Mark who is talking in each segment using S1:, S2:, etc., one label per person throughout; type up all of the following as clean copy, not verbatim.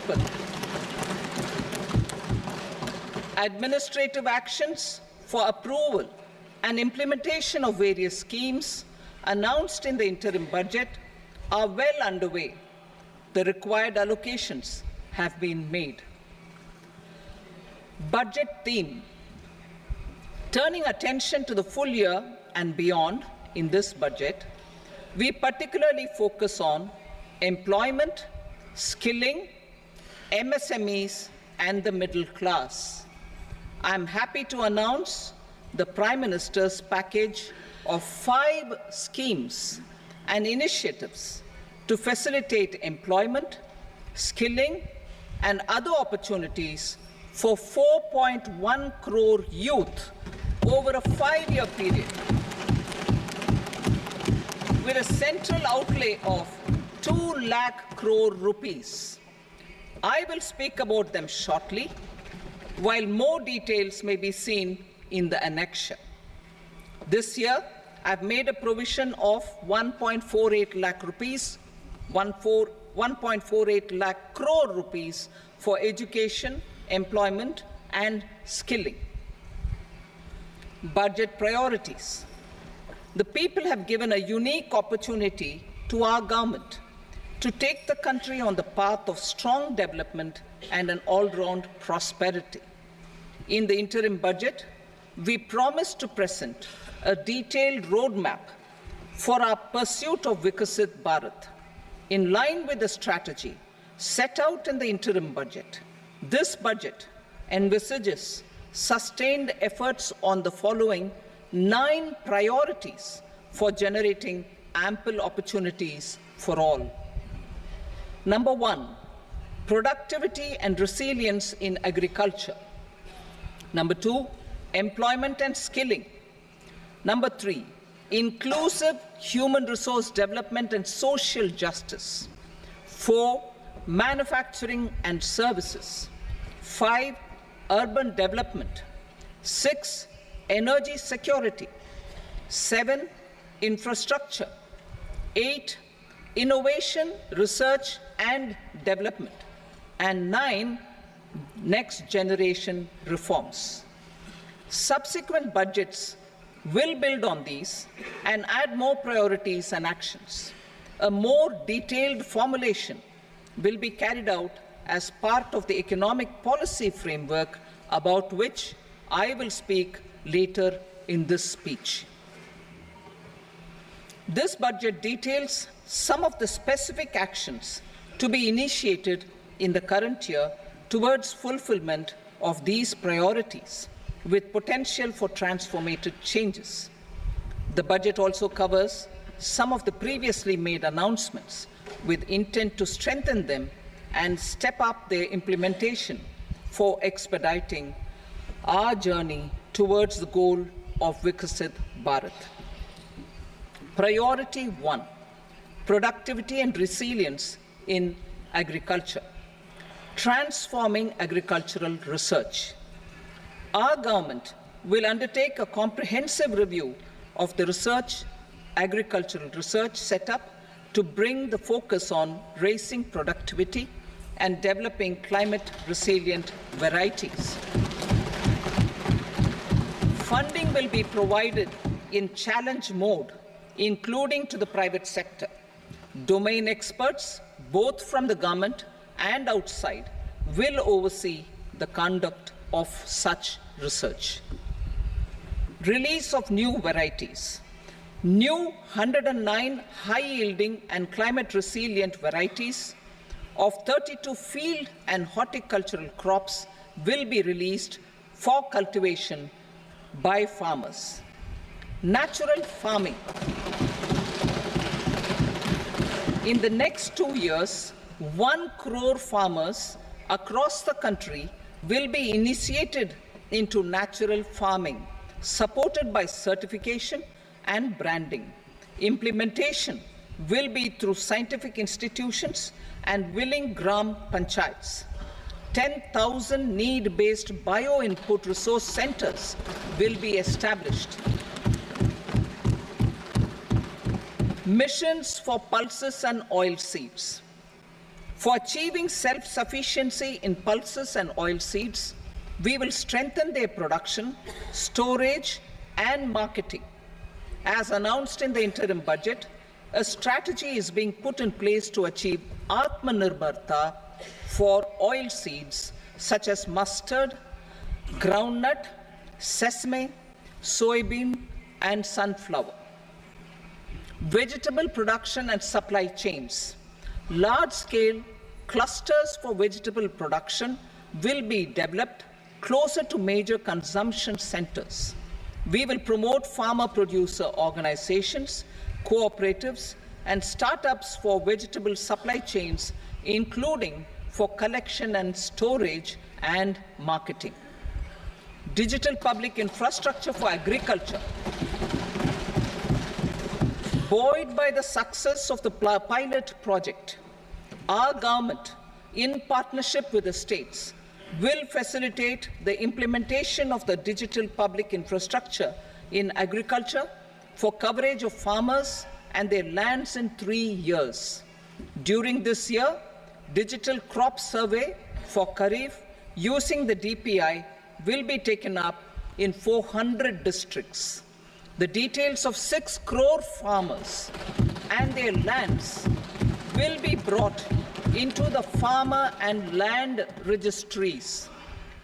S1: people. Administrative actions for approval and implementation of various schemes announced in the interim budget are well underway. The required allocations have been made. Budget theme. Turning attention to the full year and beyond in this budget, we particularly focus on employment, skilling, MSMEs, and the middle class. I am happy to announce the Prime Minister's package of 5 schemes and initiatives to facilitate employment, skilling, and other opportunities for 4.1 crore youth over a 5-year period, with a central outlay of 2 lakh crore rupees. I will speak about them shortly, while more details may be seen in the annexure. This year, I've made a provision of 1.48 lakh rupees, 1.48 lakh crore rupees for education, employment, and skilling. Budget priorities. The people have given a unique opportunity to our government to take the country on the path of strong development and an all-round prosperity. In the interim budget, we promise to present a detailed roadmap for our pursuit of Vikasit Bharat. In line with the strategy set out in the interim budget, this budget envisages sustained efforts on the following 9 priorities for generating ample opportunities for all. Number 1, productivity and resilience in agriculture. Number 2, employment and skilling. Number 3, inclusive human resource development and social justice. 4, manufacturing and services. 5, urban development. 6, energy security. 7, infrastructure. 8, innovation, research and development. And 9, next generation reforms. Subsequent budgets will build on these and add more priorities and actions. A more detailed formulation will be carried out as part of the economic policy framework, about which I will speak later in this speech. This budget details some of the specific actions to be initiated in the current year towards fulfillment of these priorities, with potential for transformative changes. The budget also covers some of the previously made announcements with intent to strengthen them and step up their implementation for expediting our journey towards the goal of Vikasit Bharat. Priority 1, productivity and resilience in agriculture. Transforming agricultural research. Our government will undertake a comprehensive review of the agricultural research setup to bring the focus on raising productivity and developing climate-resilient varieties. Funding will be provided in challenge mode, including to the private sector. Domain experts, both from the government and outside, will oversee the conduct of such research. Release of new varieties. New 109 high-yielding and climate-resilient varieties of 32 field and horticultural crops will be released for cultivation by farmers. Natural farming. In the next 2 years, 1 crore farmers across the country will be initiated into natural farming, supported by certification and branding. Implementation will be through scientific institutions and willing gram panchayats. 10,000 need-based bio-input resource centers will be established. Missions for pulses and oil seeds. For achieving self-sufficiency in pulses and oilseeds, we will strengthen their production, storage, and marketing. As announced in the interim budget, a strategy is being put in place to achieve Atmanirbharta for oilseeds such as mustard, groundnut, sesame, soybean, and sunflower. Vegetable production and supply chains. Large-scale clusters for vegetable production will be developed closer to major consumption centers. We will promote farmer-producer organizations, cooperatives, and startups for vegetable supply chains, including for collection and storage and marketing. Digital public infrastructure for agriculture. Buoyed by the success of the pilot project, our government, in partnership with the states, will facilitate the implementation of the digital public infrastructure in agriculture for coverage of farmers and their lands in 3 years. During this year, digital crop survey for Kharif using the DPI will be taken up in 400 districts. The details of 6 crore farmers and their lands will be brought into the farmer and land registries.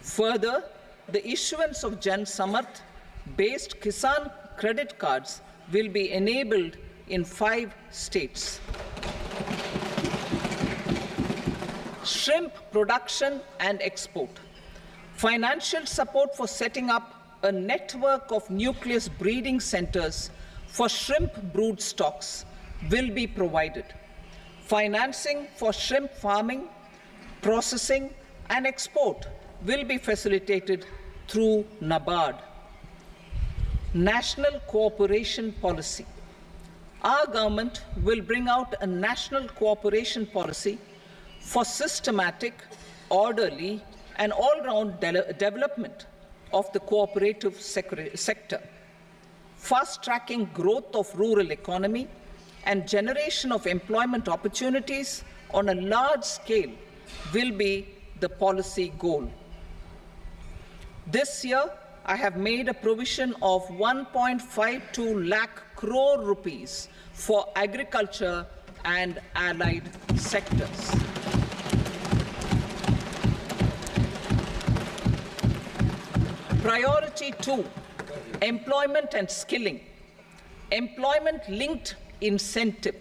S1: Further, the issuance of Jan Samarth-based Kisan credit cards will be enabled in 5 states. Shrimp production and export. Financial support for setting up a network of nucleus breeding centers for shrimp brood stocks will be provided. Financing for shrimp farming, processing, and export will be facilitated through NABARD. National cooperation policy. Our government will bring out a national cooperation policy for systematic, orderly, and all-round development of the cooperative sector, fast-tracking growth of rural economy and generation of employment opportunities on a large scale will be the policy goal. This year, I have made a provision of 1.52 lakh crore rupees for agriculture and allied sectors. Priority 2, employment and skilling. Employment-linked incentive.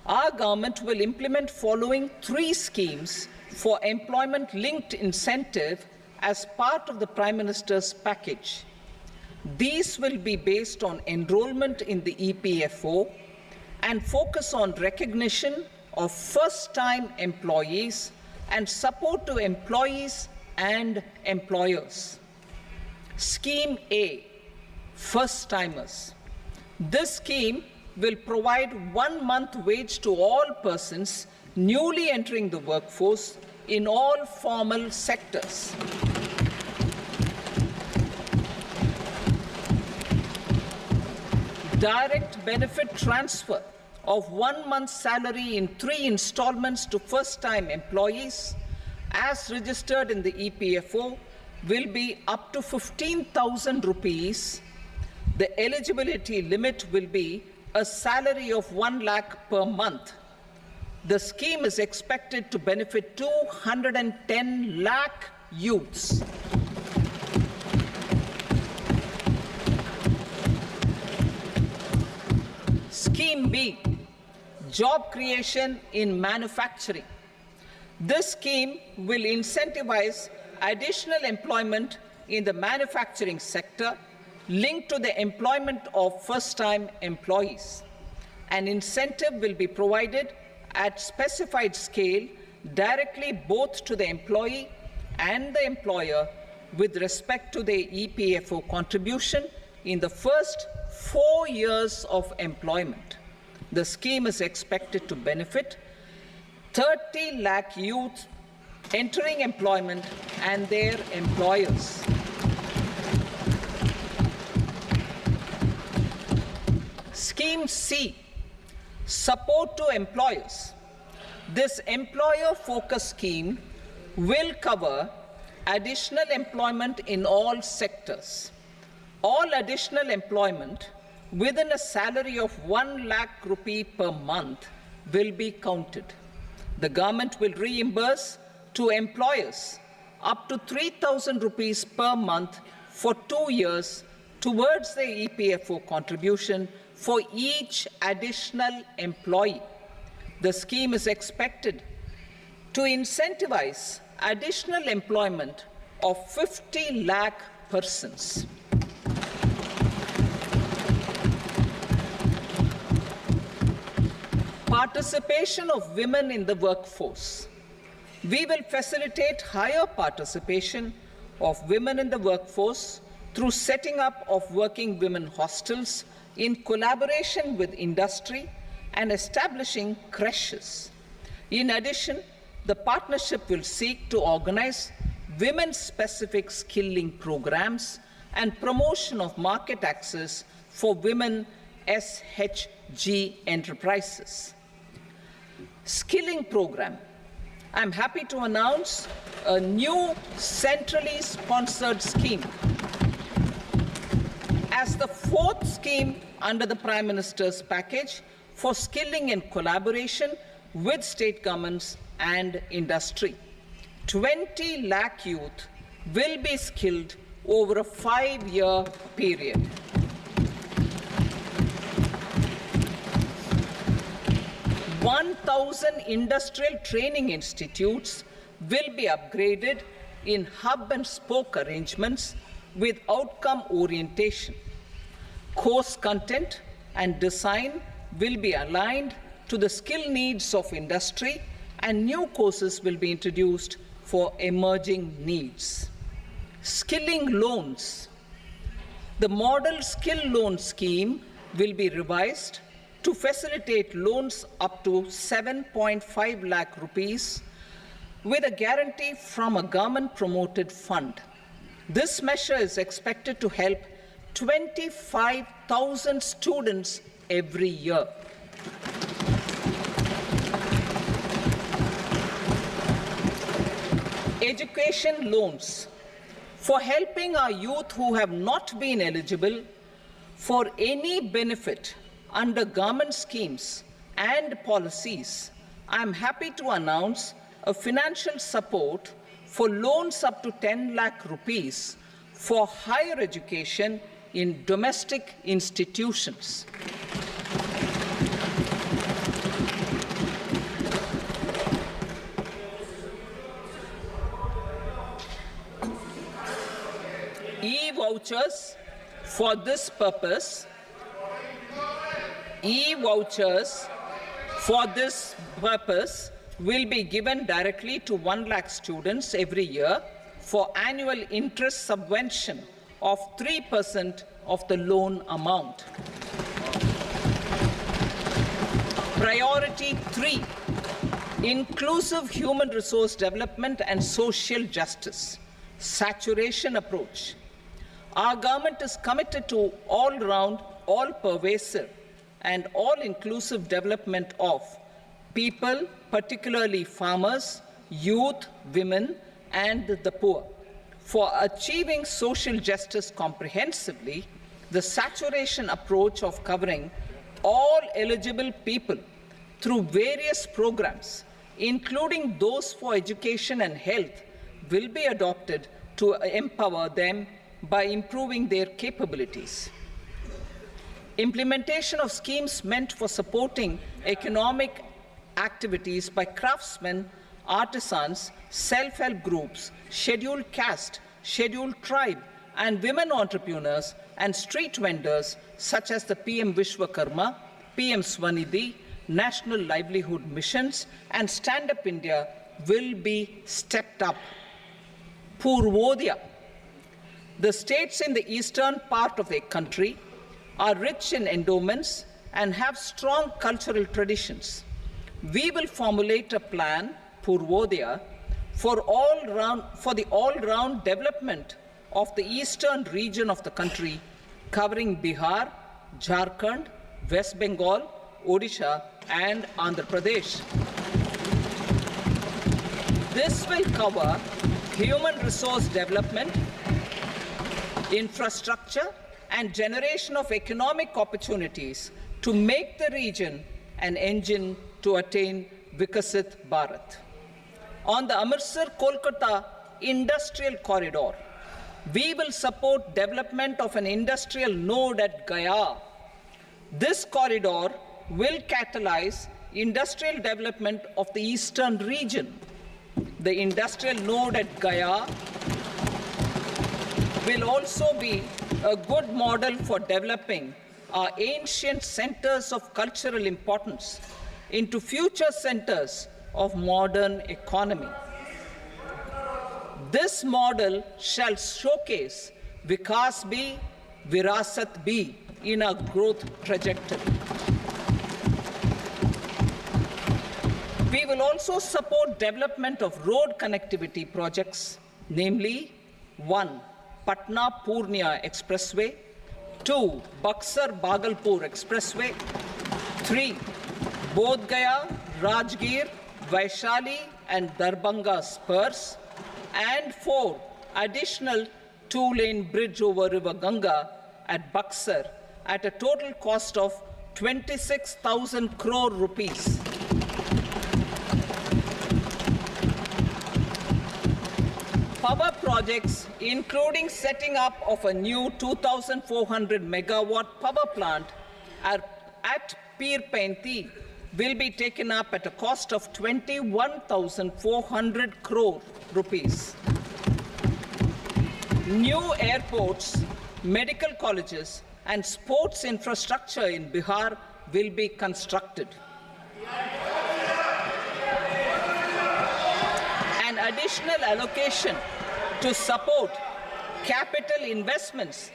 S1: Our government will implement following 3 schemes for employment-linked incentive as part of the Prime Minister's package. These will be based on enrollment in the EPFO and focus on recognition of first-time employees and support to employees and employers. Scheme A, first-timers. This scheme will provide 1 month wage to all persons newly entering the workforce in all formal sectors. Direct benefit transfer of 1 month's salary in 3 installments to first-time employees as registered in the EPFO will be up to 15,000 rupees. The eligibility limit will be a salary of 1 lakh per month. The scheme is expected to benefit 210 lakh youths. Scheme B, job creation in manufacturing. This scheme will incentivize additional employment in the manufacturing sector linked to the employment of first-time employees. An incentive will be provided at specified scale directly both to the employee and the employer with respect to the EPFO contribution in the first 4 years of employment. The scheme is expected to benefit 30 lakh youth entering employment and their employers. Scheme C, support to employers. This employer-focused scheme will cover additional employment in all sectors. All additional employment within a salary of 1 lakh rupee per month will be counted. The government will reimburse to employers up to 3,000 rupees per month for 2 years towards the EPFO contribution for each additional employee. The scheme is expected to incentivize additional employment of 50 lakh persons. Participation of women in the workforce. We will facilitate higher participation of women in the workforce through setting up of working women hostels in collaboration with industry and establishing creches. In addition, the partnership will seek to organize women-specific skilling programs and promotion of market access for women SHG enterprises. Skilling program. I'm happy to announce a new centrally sponsored scheme as the fourth scheme under the Prime Minister's package for skilling in collaboration with state governments and industry. 20 lakh youth will be skilled over a 5-year period. "1,000 industrial training institutes will be upgraded in hub and spoke arrangements with outcome orientation. Course content and design will be aligned to the skill needs of industry, and new courses will be introduced for emerging needs." Skilling loans. The model skill loan scheme will be revised to facilitate loans up to 7.5 lakh rupees with a guarantee from a government-promoted fund. This measure is expected to help 25,000 students every year. Education loans. For helping our youth who have not been eligible for any benefit under government schemes and policies, I am happy to announce a financial support for loans up to 10 lakh rupees for higher education in domestic institutions. E-vouchers for this purpose. E-vouchers for this purpose will be given directly to 1 lakh students every year for annual interest subvention of 3% of the loan amount. Priority 3, inclusive human resource development and social justice, saturation approach. Our government is committed to all-round, all-pervasive, and all-inclusive development of people, particularly farmers, youth, women, and the poor. For achieving social justice comprehensively, the saturation approach of covering all eligible people through various programs, including those for education and health, will be adopted to empower them by improving their capabilities. Implementation of schemes meant for supporting economic activities by craftsmen, artisans, self-help groups, scheduled caste, scheduled tribe, and women entrepreneurs and street vendors such as the PM Vishwakarma, PM Swanidhi, National Livelihood Missions, and Stand Up India will be stepped up. Purvodaya. The states in the eastern part of the country are rich in endowments and have strong cultural traditions. We will formulate a plan, Purvodaya, for the all-round development of the eastern region of the country, covering Bihar, Jharkhand, West Bengal, Odisha, and Andhra Pradesh. This will cover human resource development, infrastructure, and generation of economic opportunities to make the region an engine to attain Vikasit Bharat. On the Amritsar-Kolkata Industrial Corridor, we will support development of an industrial node at Gaya. This corridor will catalyze industrial development of the eastern region. The industrial node at Gaya will also be a good model for developing our ancient centers of cultural importance into future centers of modern economy. This model shall showcase Vikas B, Virasat B in a growth trajectory. We will also support development of road connectivity projects, namely 1. Patna-Purnia Expressway, 2. Buxar-Bhagalpur Expressway, 3. Bodh Gaya, Rajgir, Vaishali and Darbhanga spurs, and 4. Additional 2-lane bridge over River Ganga at Buxar at a total cost of 26,000 crore rupees. Power projects, including setting up of a new 2,400 megawatt power plant at Pir Painti, will be taken up at a cost of 21,400 crore rupees. New airports, medical colleges, and sports infrastructure in Bihar will be constructed. An additional allocation to support capital investments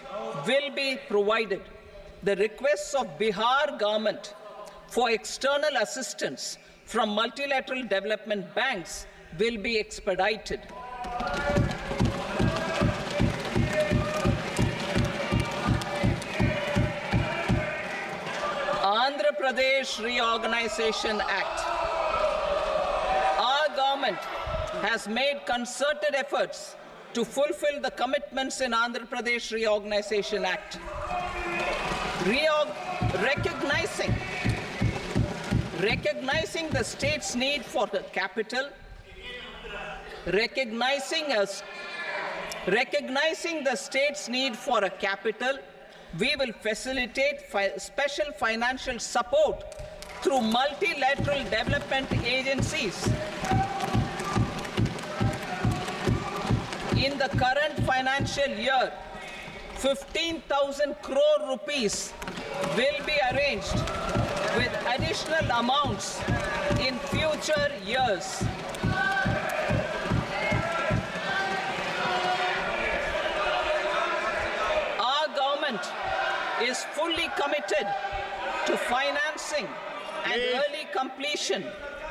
S1: will be provided. The requests of Bihar government for external assistance from multilateral development banks will be expedited. Andhra Pradesh Reorganization Act. Our government has made concerted efforts to fulfill the commitments in Andhra Pradesh Reorganization Act. Recognizing the state's need for the capital, recognizing the state's need for a capital, we will facilitate special financial support through multilateral development agencies. In the current financial year, 15,000 crore rupees will be arranged with additional amounts in future years. Our government is fully committed to financing and early completion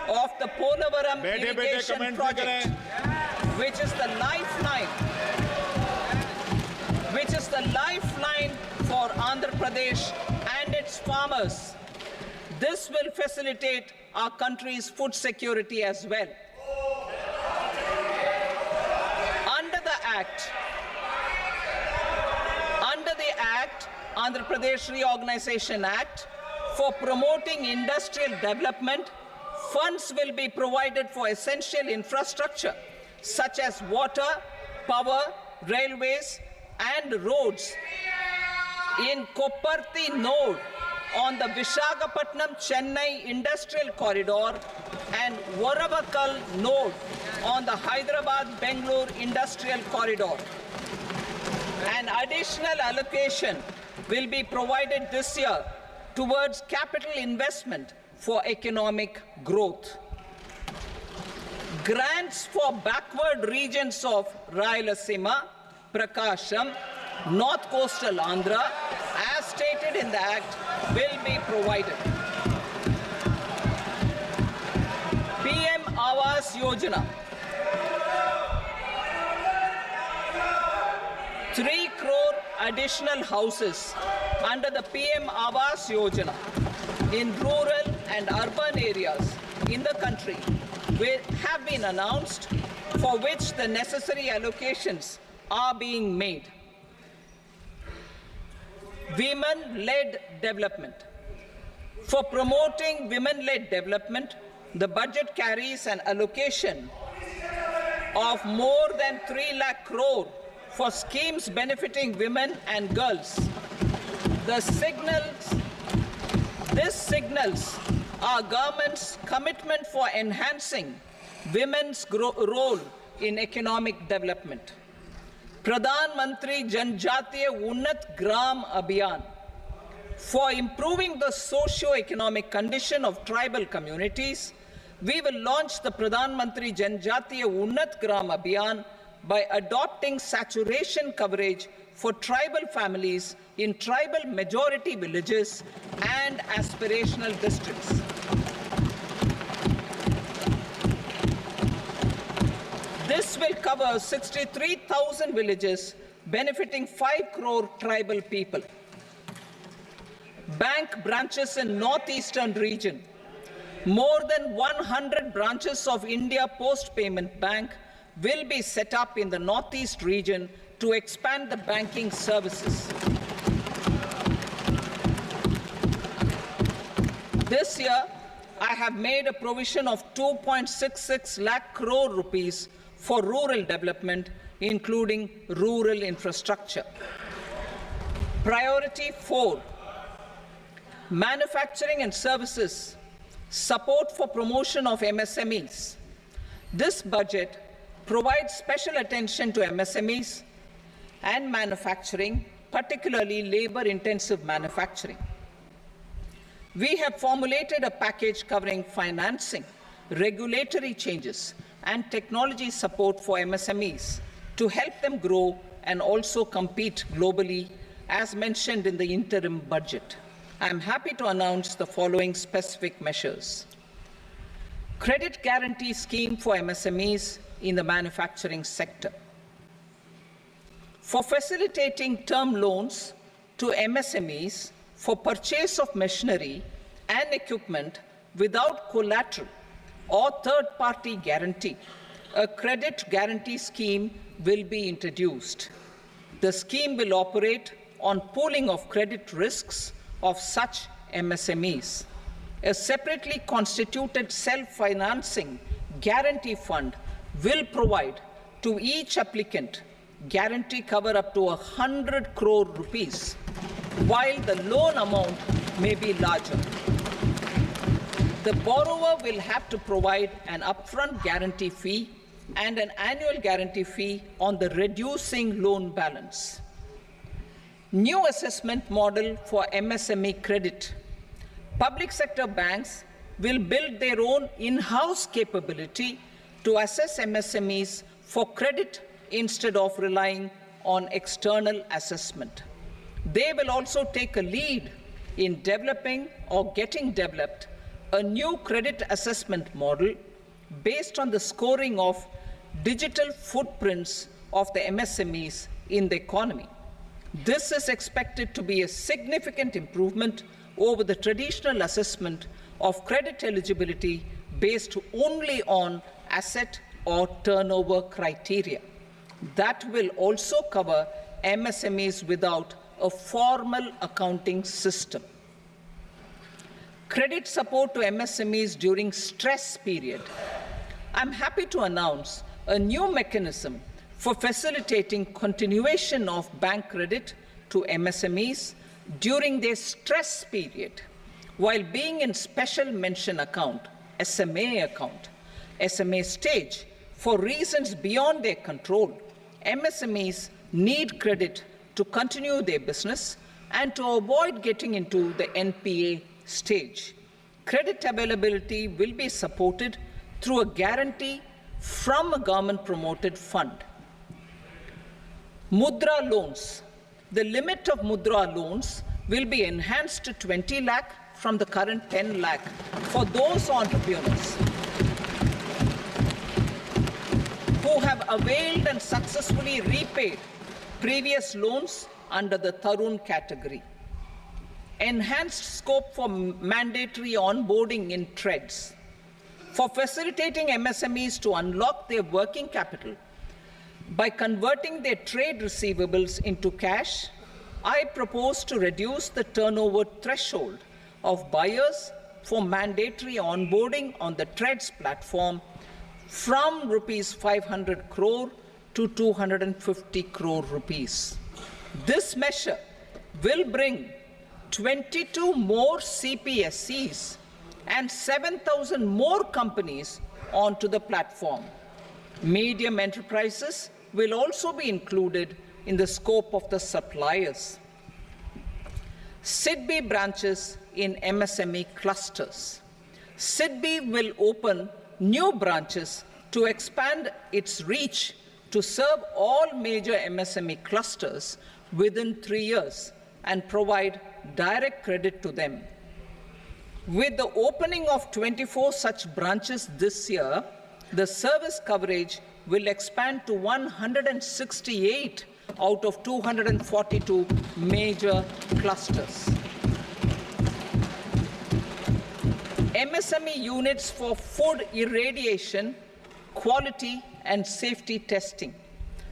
S1: of the Polavaram irrigation project, which is the lifeline for Andhra Pradesh and its farmers. This will facilitate our country's food security as well. Under the Act, Andhra Pradesh Reorganization Act, for promoting industrial development, funds will be provided for essential infrastructure such as water, power, railways, and roads. In Kopparthi node on the Visakhapatnam-Chennai Industrial Corridor and Varavakal node on the Hyderabad-Bangalore Industrial Corridor. An additional allocation will be provided this year towards capital investment for economic growth. Grants for backward regions of Rayalaseema, Prakasham, North Coastal Andhra, as stated in the Act, will be provided. PM Awas Yojana. 3 crore additional houses under the PM Awas Yojana in rural and urban areas in the country have been announced for which the necessary allocations are being made. Women-led development. For promoting women-led development, the budget carries an allocation of more than 3 lakh crore for schemes benefiting women and girls. This signals our government's commitment for enhancing women's role in economic development. Pradhan Mantri Janjatiya Unnat Gram Abhiyan. For improving the socio-economic condition of tribal communities, we will launch the Pradhan Mantri Janjatiya Unnat Gram Abhiyan by adopting saturation coverage for tribal families in tribal majority villages and aspirational districts. This will cover 63,000 villages, benefiting 5 crore tribal people. Bank branches in northeastern region. More than 100 branches of India Post Payment Bank will be set up in the northeast region to expand the banking services. This year, I have made a provision of 2.66 lakh crore rupees for rural development, including rural infrastructure. Priority 4, manufacturing and services, support for promotion of MSMEs. This budget provides special attention to MSMEs and manufacturing, particularly labor-intensive manufacturing. We have formulated a package covering financing, regulatory changes, and technology support for MSMEs to help them grow and also compete globally, as mentioned in the interim budget. I am happy to announce the following specific measures. Credit guarantee scheme for MSMEs in the manufacturing sector. For facilitating term loans to MSMEs for purchase of machinery and equipment without collateral or third-party guarantee, a credit guarantee scheme will be introduced. The scheme will operate on pooling of credit risks of such MSMEs. A separately constituted self-financing guarantee fund will provide to each applicant guarantee cover up to 100 crore rupees, while the loan amount may be larger. The borrower will have to provide an upfront guarantee fee and an annual guarantee fee on the reducing loan balance. New assessment model for MSME credit. Public sector banks will build their own in-house capability to assess MSMEs for credit instead of relying on external assessment. They will also take a lead in developing or getting developed a new credit assessment model based on the scoring of digital footprints of the MSMEs in the economy. This is expected to be a significant improvement over the traditional assessment of credit eligibility based only on asset or turnover criteria. That will also cover MSMEs without a formal accounting system. Credit support to MSMEs during stress period. I'm happy to announce a new mechanism for facilitating continuation of bank credit to MSMEs during their stress period while being in special mention account, SMA stage, for reasons beyond their control. MSMEs need credit to continue their business and to avoid getting into the NPA stage. Credit availability will be supported through a guarantee from a government-promoted fund. Mudra loans. The limit of Mudra loans will be enhanced to 20 lakh from the current 10 lakh for those entrepreneurs who have availed and successfully repaid previous loans under the Tarun category. Enhanced scope for mandatory onboarding in TREDS. For facilitating MSMEs to unlock their working capital by converting their trade receivables into cash, I propose to reduce the turnover threshold of buyers for mandatory onboarding on the TREADS platform from rupees 500 crore to 250 crore rupees. This measure will bring 22 more CPSCs and 7,000 more companies onto the platform. Medium enterprises will also be included in the scope of the suppliers. SIDBI branches in MSME clusters. SIDBI will open new branches to expand its reach to serve all major MSME clusters within 3 years and provide direct credit to them. With the opening of 24 such branches this year, the service coverage will expand to 168 out of 242 major clusters. MSME units for food irradiation, quality and safety testing.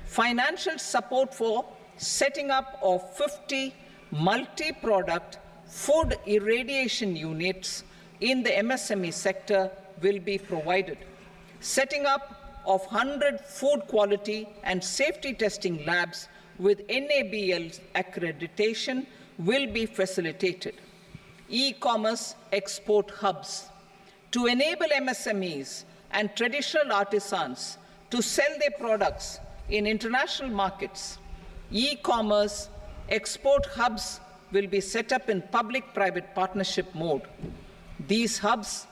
S1: Financial support for setting up of 50 multi-product food irradiation units in the MSME sector will be provided. Setting up of 100 food quality and safety testing labs with NABL accreditation will be facilitated. E-commerce export hubs to enable MSMEs and traditional artisans to sell their products in international markets. E-commerce export hubs will be set up in public-private partnership mode. These hubs,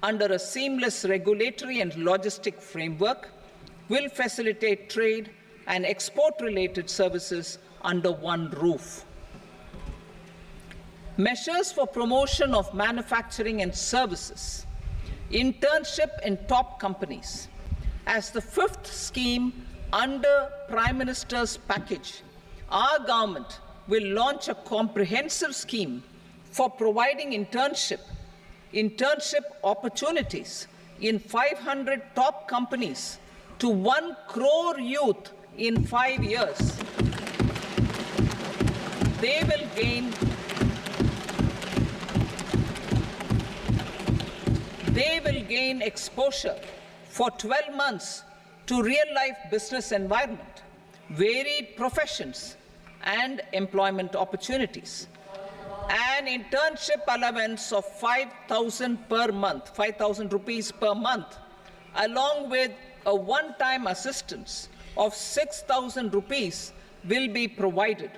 S1: under a seamless regulatory and logistic framework, will facilitate trade and export-related services under one roof. Measures for promotion of manufacturing and services. Internship in top companies. As the fifth scheme under Prime Minister's package, our government will launch a comprehensive scheme for providing internship opportunities in 500 top companies to 1 crore youth in 5 years. They will gain exposure for 12 months to real-life business environment, varied professions, and employment opportunities. An internship allowance of 5,000 per month, 5,000 rupees per month, along with a one-time assistance of 6,000 rupees will be provided.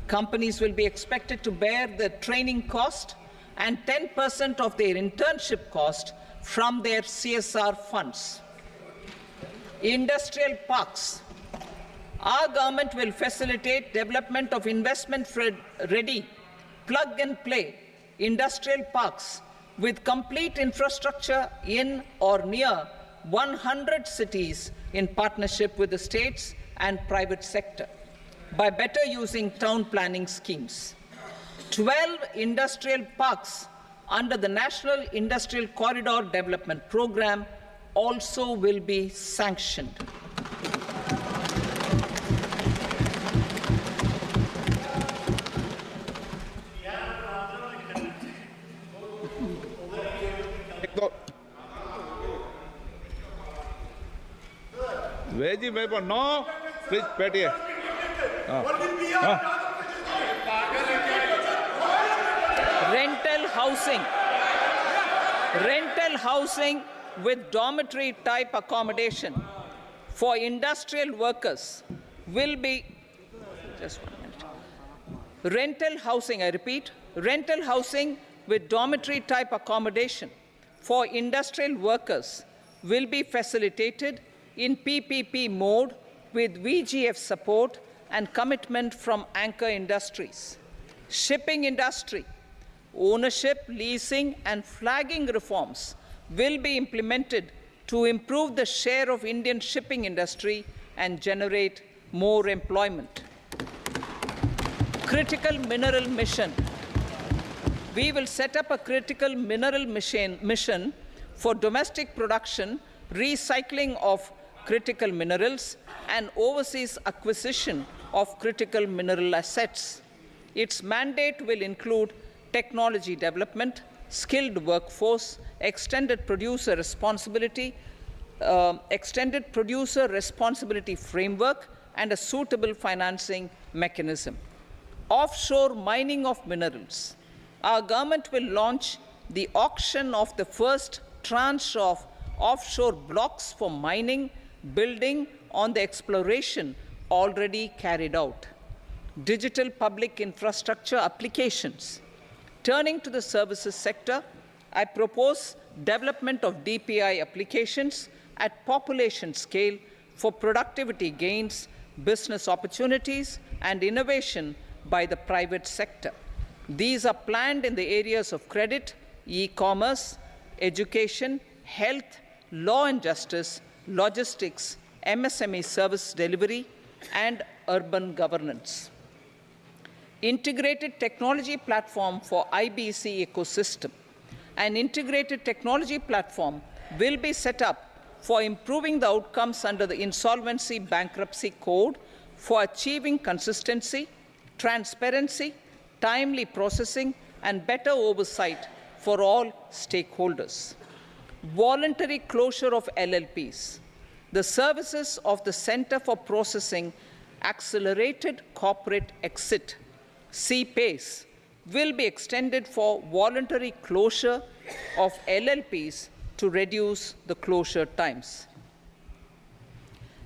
S1: Companies will be expected to bear the training cost and 10% of their internship cost from their CSR funds. Industrial parks. Our government will facilitate development of investment-ready, plug-and-play industrial parks with complete infrastructure in or near 100 cities in partnership with the states and private sector by better using town planning schemes. 12 industrial parks under the National Industrial Corridor Development Program also will be sanctioned.
S2: Veggie paper, no. Please, Patty.
S1: Rental housing with dormitory type accommodation for industrial workers will be, just 1 minute. Rental housing, I repeat, rental housing with dormitory type accommodation for industrial workers will be facilitated in PPP mode with VGF support and commitment from anchor industries. Shipping industry, ownership, leasing and flagging reforms will be implemented to improve the share of Indian shipping industry and generate more employment. Critical mineral mission. We will set up a critical mineral mission for domestic production, recycling of critical minerals, and overseas acquisition of critical mineral assets. Its mandate will include technology development, skilled workforce, extended producer responsibility framework, and a suitable financing mechanism. Offshore mining of minerals. Our government will launch the auction of the first tranche of offshore blocks for mining, building on the exploration already carried out. Digital public infrastructure applications. Turning to the services sector, I propose development of DPI applications at population scale for productivity gains, business opportunities, and innovation by the private sector. These are planned in the areas of credit, e-commerce, education, health, law and justice, logistics, MSME service delivery, and urban governance. Integrated technology platform for IBC ecosystem. An integrated technology platform will be set up for improving the outcomes under the Insolvency Bankruptcy Code for achieving consistency, transparency, timely processing, and better oversight for all stakeholders. Voluntary closure of LLPs. The services of the Center for Processing Accelerated Corporate Exit, CPACE, will be extended for voluntary closure of LLPs to reduce the closure times.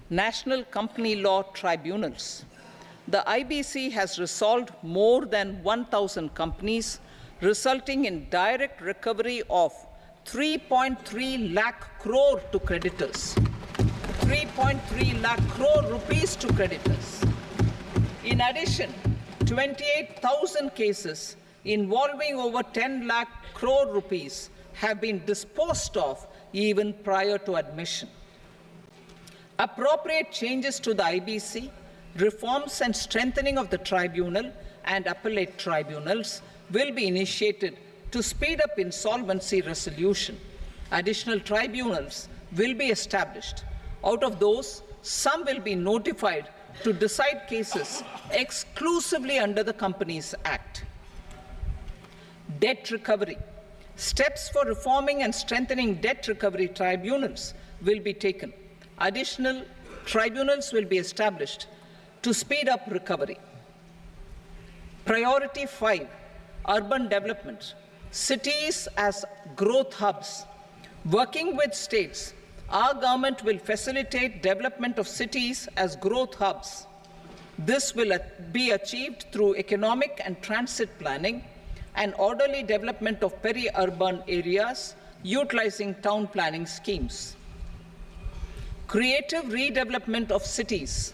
S1: National Company Law Tribunals. The IBC has resolved more than 1,000 companies, resulting in direct recovery of 3.3 lakh crore to creditors. 3.3 lakh crore rupees to creditors. In addition, 28,000 cases involving over 10 lakh crore rupees have been disposed of even prior to admission. Appropriate changes to the IBC, reforms and strengthening of the tribunal and appellate tribunals will be initiated to speed up insolvency resolution. Additional tribunals will be established. Out of those, some will be notified to decide cases exclusively under the Companies Act. Debt recovery. Steps for reforming and strengthening debt recovery tribunals will be taken. Additional tribunals will be established to speed up recovery. Priority 5, urban development. Cities as growth hubs. Working with states, our government will facilitate development of cities as growth hubs. This will be achieved through economic and transit planning and orderly development of peri-urban areas utilizing town planning schemes. Creative redevelopment of cities.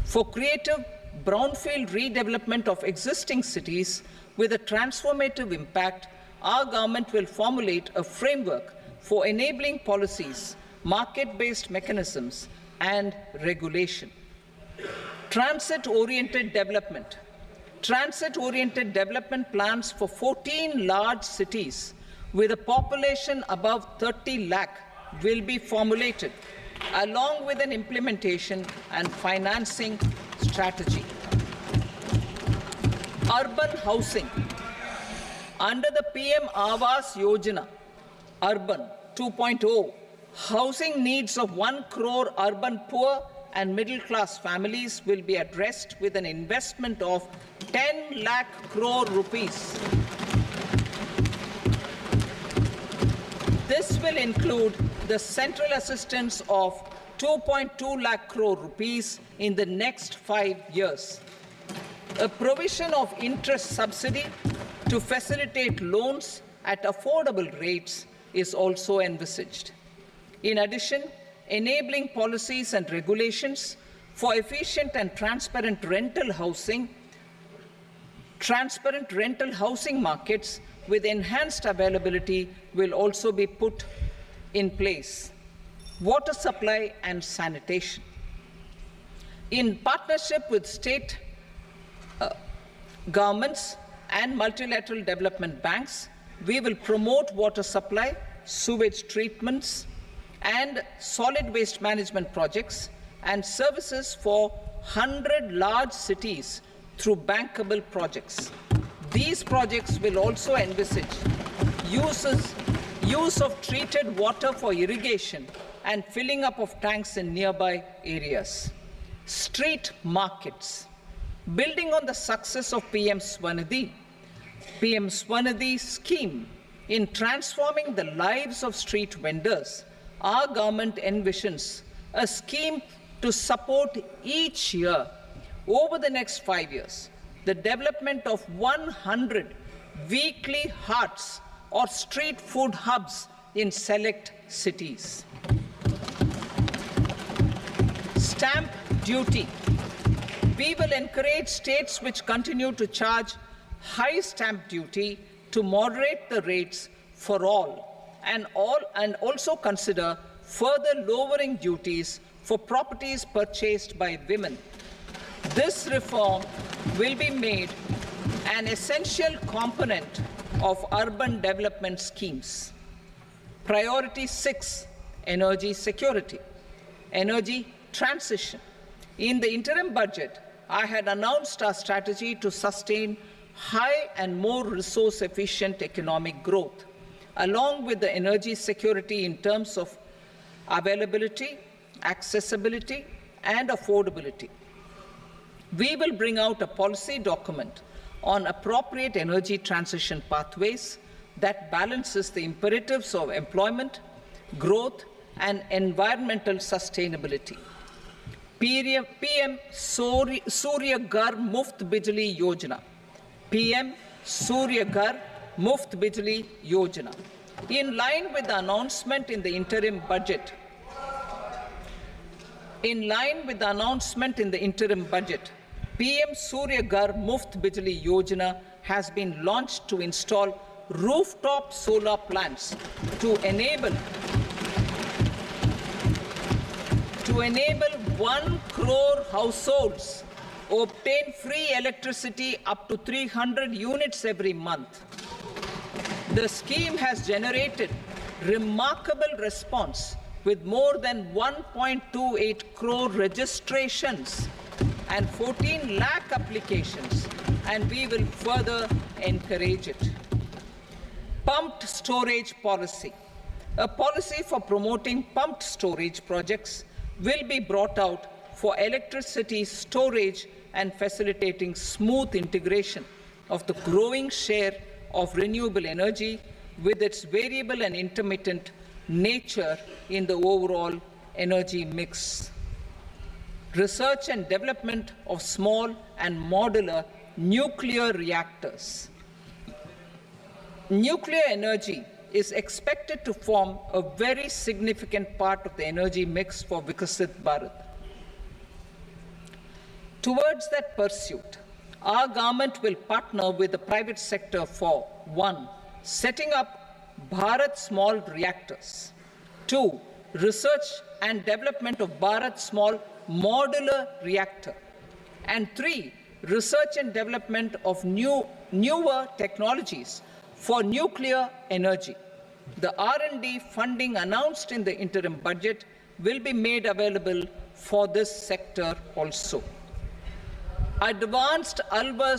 S1: For creative brownfield redevelopment of existing cities with a transformative impact, our government will formulate a framework for enabling policies, market-based mechanisms, and regulation. Transit-oriented development. Transit-oriented development plans for 14 large cities with a population above 30 lakh will be formulated, along with an implementation and financing strategy. Urban housing. Under the PM Awas Yojana, Urban 2.0, housing needs of 1 crore urban poor and middle-class families will be addressed with an investment of 10 lakh crore rupees. This will include the central assistance of 2.2 lakh crore rupees in the next 5 years. A provision of interest subsidy to facilitate loans at affordable rates is also envisaged. In addition, enabling policies and regulations for efficient and transparent rental housing markets with enhanced availability will also be put in place. Water supply and sanitation. In partnership with state governments and multilateral development banks, we will promote water supply, sewage treatments and solid waste management projects, and services for 100 large cities through bankable projects. These projects will also envisage use of treated water for irrigation and filling up of tanks in nearby areas. Street markets. Building on the success of PM Swanidhi scheme in transforming the lives of street vendors, our government envisions a scheme to support each year over the next 5 years the development of 100 weekly hearts or street food hubs in select cities. Stamp duty. We will encourage states which continue to charge high stamp duty to moderate the rates for all and also consider further lowering duties for properties purchased by women. This reform will be made an essential component of urban development schemes. Priority 6, energy security, energy transition. In the interim budget, I had announced our strategy to sustain high and more resource-efficient economic growth, along with the energy security in terms of availability, accessibility, and affordability. We will bring out a policy document on appropriate energy transition pathways that balances the imperatives of employment, growth, and environmental sustainability. PM Surya Ghar Muft Bijli Yojana. PM Surya Ghar Muft Bijli Yojana. In line with the announcement in the interim budget, PM Surya Ghar Muft Bijli Yojana has been launched to install rooftop solar plants to enable 1 crore households obtain free electricity up to 300 units every month. The scheme has generated remarkable response with more than 1.28 crore registrations and 14 lakh applications, and we will further encourage it. Pumped storage policy. A policy for promoting pumped storage projects will be brought out for electricity storage and facilitating smooth integration of the growing share of renewable energy with its variable and intermittent nature in the overall energy mix. Research and development of small and modular nuclear reactors. Nuclear energy is expected to form a very significant part of the energy mix for Vikasit Bharat. Towards that pursuit, our government will partner with the private sector for 1. Setting up Bharat Small Reactors, 2. Research and development of Bharat Small Modular Reactor, and 3. Research and development of newer technologies for nuclear energy. The R&D funding announced in the interim budget will be made available for this sector also. Advanced ultra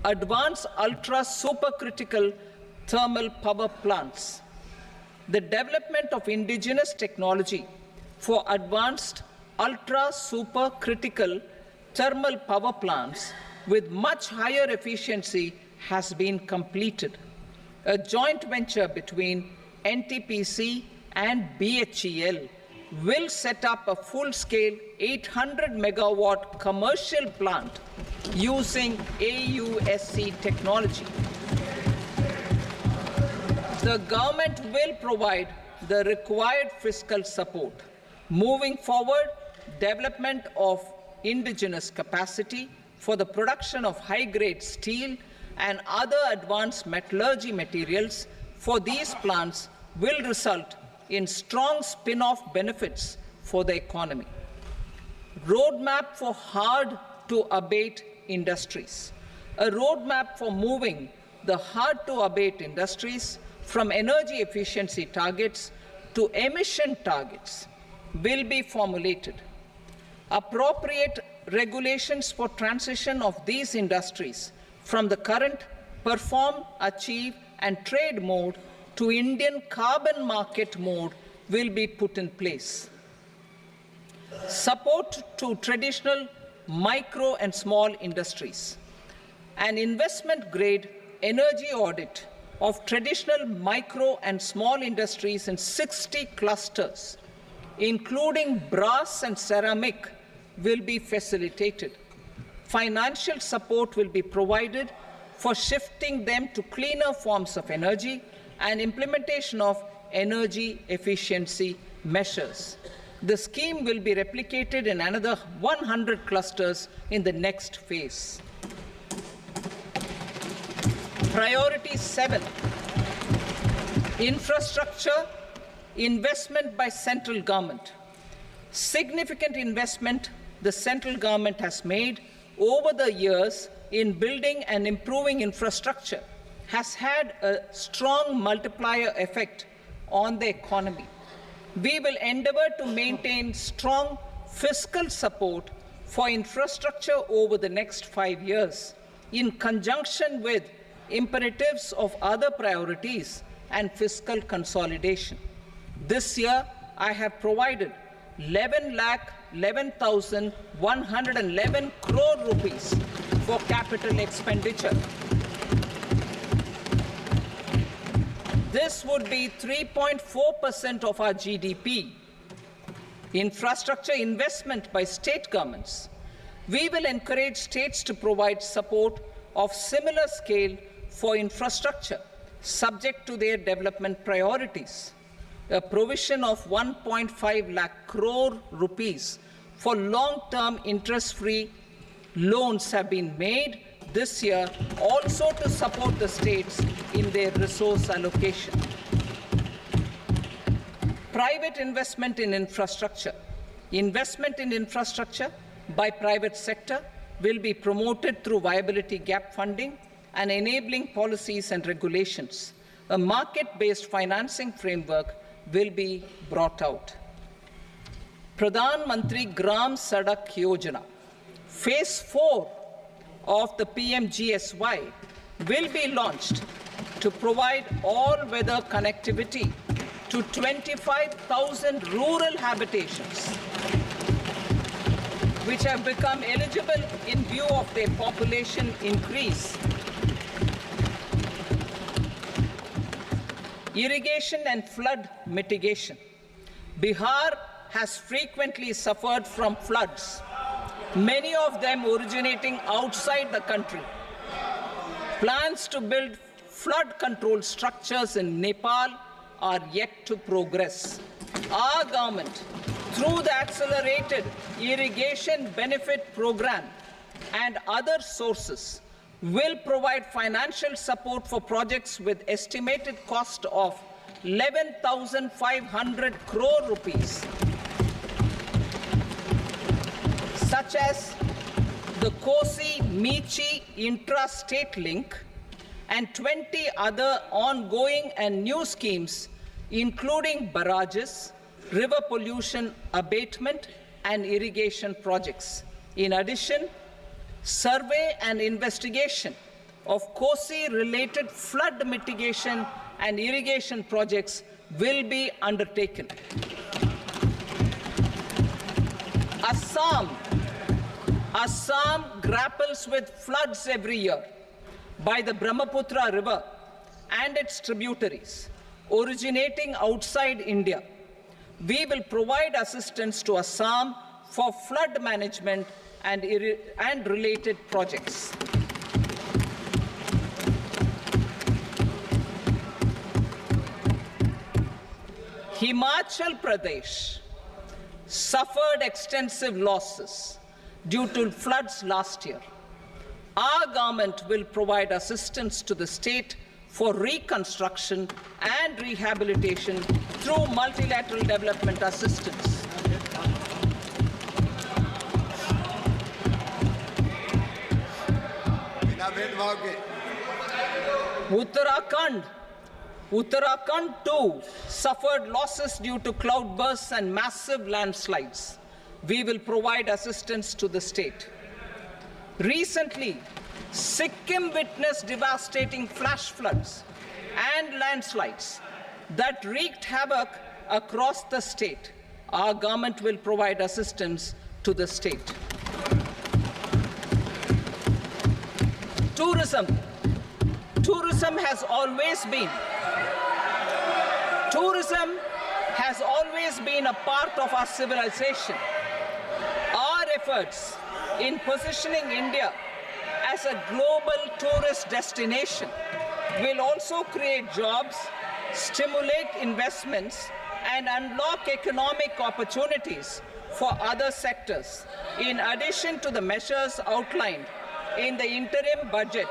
S1: supercritical thermal power plants. The development of indigenous technology for advanced ultra supercritical thermal power plants with much higher efficiency has been completed. A joint venture between NTPC and BHEL will set up a full-scale 800 megawatt commercial plant using AUSC technology. The government will provide the required fiscal support. Moving forward, development of indigenous capacity for the production of high-grade steel and other advanced metallurgy materials for these plants will result in strong spin-off benefits for the economy. Roadmap for hard-to-abate industries. A roadmap for moving the hard-to-abate industries from energy efficiency targets to emission targets will be formulated. Appropriate regulations for transition of these industries from the current perform, achieve and trade mode to Indian carbon market mode will be put in place. Support to traditional micro and small industries. An investment-grade energy audit of traditional micro and small industries in 60 clusters, including brass and ceramic, will be facilitated. Financial support will be provided for shifting them to cleaner forms of energy and implementation of energy efficiency measures. The scheme will be replicated in another 100 clusters in the next phase. Priority 7, infrastructure investment by central government. Significant investment the central government has made over the years in building and improving infrastructure has had a strong multiplier effect on the economy. We will endeavor to maintain strong fiscal support for infrastructure over the next 5 years in conjunction with imperatives of other priorities and fiscal consolidation. This year, I have provided 11,11,111 crore rupees for capital expenditure. This would be 3.4% of our GDP. Infrastructure investment by state governments. We will encourage states to provide support of similar scale for infrastructure, subject to their development priorities. A provision of 1.5 lakh crore rupees for long-term interest-free loans have been made this year also to support the states in their resource allocation. Private investment in infrastructure. Investment in infrastructure by private sector will be promoted through viability gap funding and enabling policies and regulations. A market-based financing framework will be brought out. Pradhan Mantri Gram Sadak Yojana, Phase 4 of the PMGSY will be launched to provide all-weather connectivity to 25,000 rural habitations, which have become eligible in view of their population increase. Irrigation and flood mitigation. Bihar has frequently suffered from floods, many of them originating outside the country. Plans to build flood control structures in Nepal are yet to progress. Our government, through the Accelerated Irrigation Benefit Program and other sources, will provide financial support for projects with estimated cost of 11,500 crore rupees, such as the Kosi-Michi intra-state link and 20 other ongoing and new schemes, including barrages, river pollution abatement, and irrigation projects. In addition, survey and investigation of Kosi-related flood mitigation and irrigation projects will be undertaken. Assam grapples with floods every year by the Brahmaputra River and its tributaries originating outside India. We will provide assistance to Assam for flood management and related projects. Himachal Pradesh suffered extensive losses due to floods last year. Our government will provide assistance to the state for reconstruction and rehabilitation through multilateral development assistance. Uttarakhand too suffered losses due to cloudbursts and massive landslides. We will provide assistance to the state. Recently, Sikkim witnessed devastating flash floods and landslides that wreaked havoc across the state. Our government will provide assistance to the state. Tourism. Tourism has always been a part of our civilization. Our efforts in positioning India as a global tourist destination will also create jobs, stimulate investments, and unlock economic opportunities for other sectors. In addition to the measures outlined in the interim budget,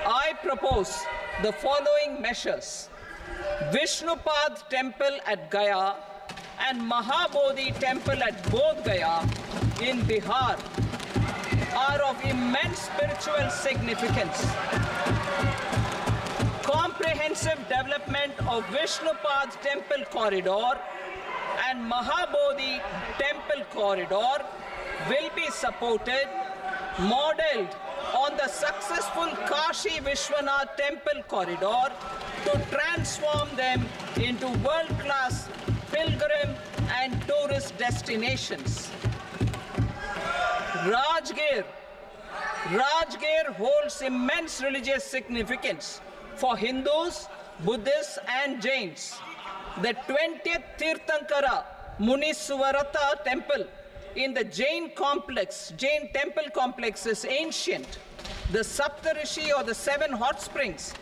S1: I propose the following measures. Vishnupad Temple at Gaya and Mahabodhi Temple at Bodh Gaya in Bihar are of immense spiritual significance. Comprehensive development of Vishnupad Temple Corridor and Mahabodhi Temple Corridor will be supported, modeled on the successful Kashi Vishwanath Temple Corridor to transform them into world-class pilgrim and tourist destinations. Rajgir holds immense religious significance for Hindus, Buddhists and Jains. The 20th Tirthankara Muniswarata temple in the Jain temple complex is ancient. The Saptarishi or the 7 hot springs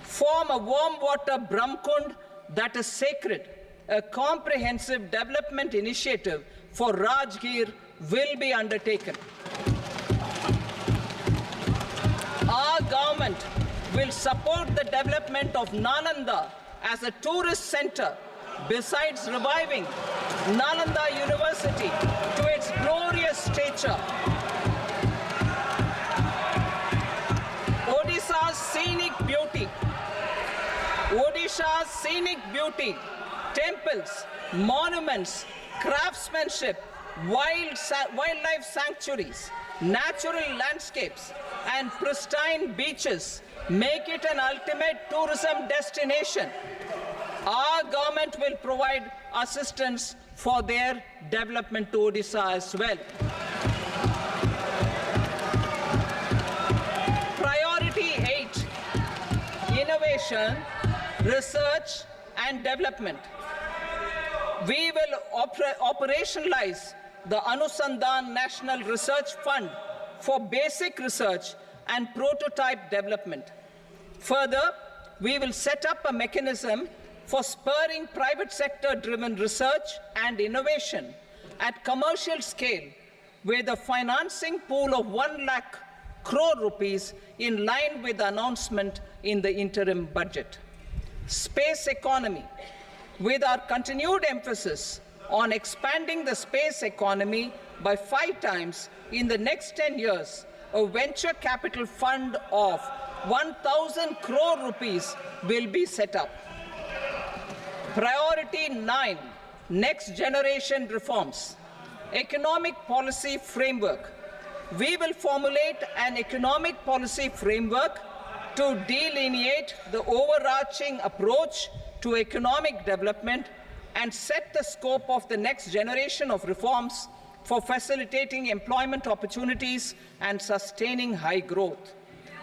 S1: form a warm water Brahmkund that is sacred. A comprehensive development initiative for Rajgir will be undertaken. Our government will support the development of Nalanda as a tourist center, besides reviving Nalanda University to its glorious stature. Odisha's scenic beauty, temples, monuments, craftsmanship, wildlife sanctuaries, natural landscapes, and pristine beaches make it an ultimate tourism destination. Our government will provide assistance for their development to Odisha as well. Priority 8, innovation, research and development. We will operationalize the Anusandhan National Research Fund for basic research and prototype development. Further, we will set up a mechanism for spurring private sector-driven research and innovation at commercial scale with a financing pool of 1 lakh crore rupees in line with the announcement in the interim budget. Space economy. With our continued emphasis on expanding the space economy by 5 times in the next 10 years, a venture capital fund of 1,000 crore rupees will be set up. Priority 9, next generation reforms. Economic policy framework. We will formulate an economic policy framework to delineate the overarching approach to economic development and set the scope of the next generation of reforms for facilitating employment opportunities and sustaining high growth.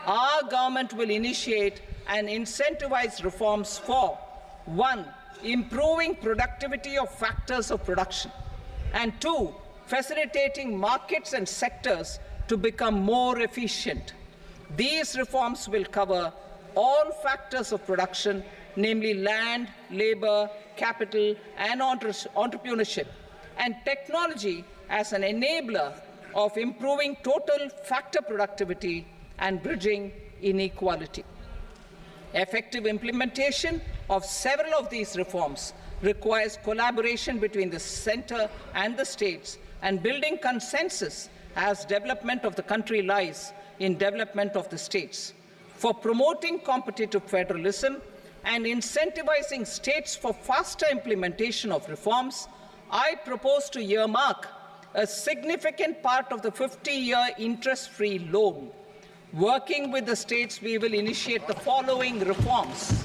S1: Our government will initiate and incentivize reforms for 1. Improving productivity of factors of production, and 2. Facilitating markets and sectors to become more efficient. These reforms will cover all factors of production, namely land, labor, capital, and entrepreneurship, and technology as an enabler of improving total factor productivity and bridging inequality. Effective implementation of several of these reforms requires collaboration between the center and the states, and building consensus as development of the country lies in development of the states. For promoting competitive federalism and incentivizing states for faster implementation of reforms, I propose to earmark a significant part of the 50-year interest-free loan. Working with the states, we will initiate the following reforms.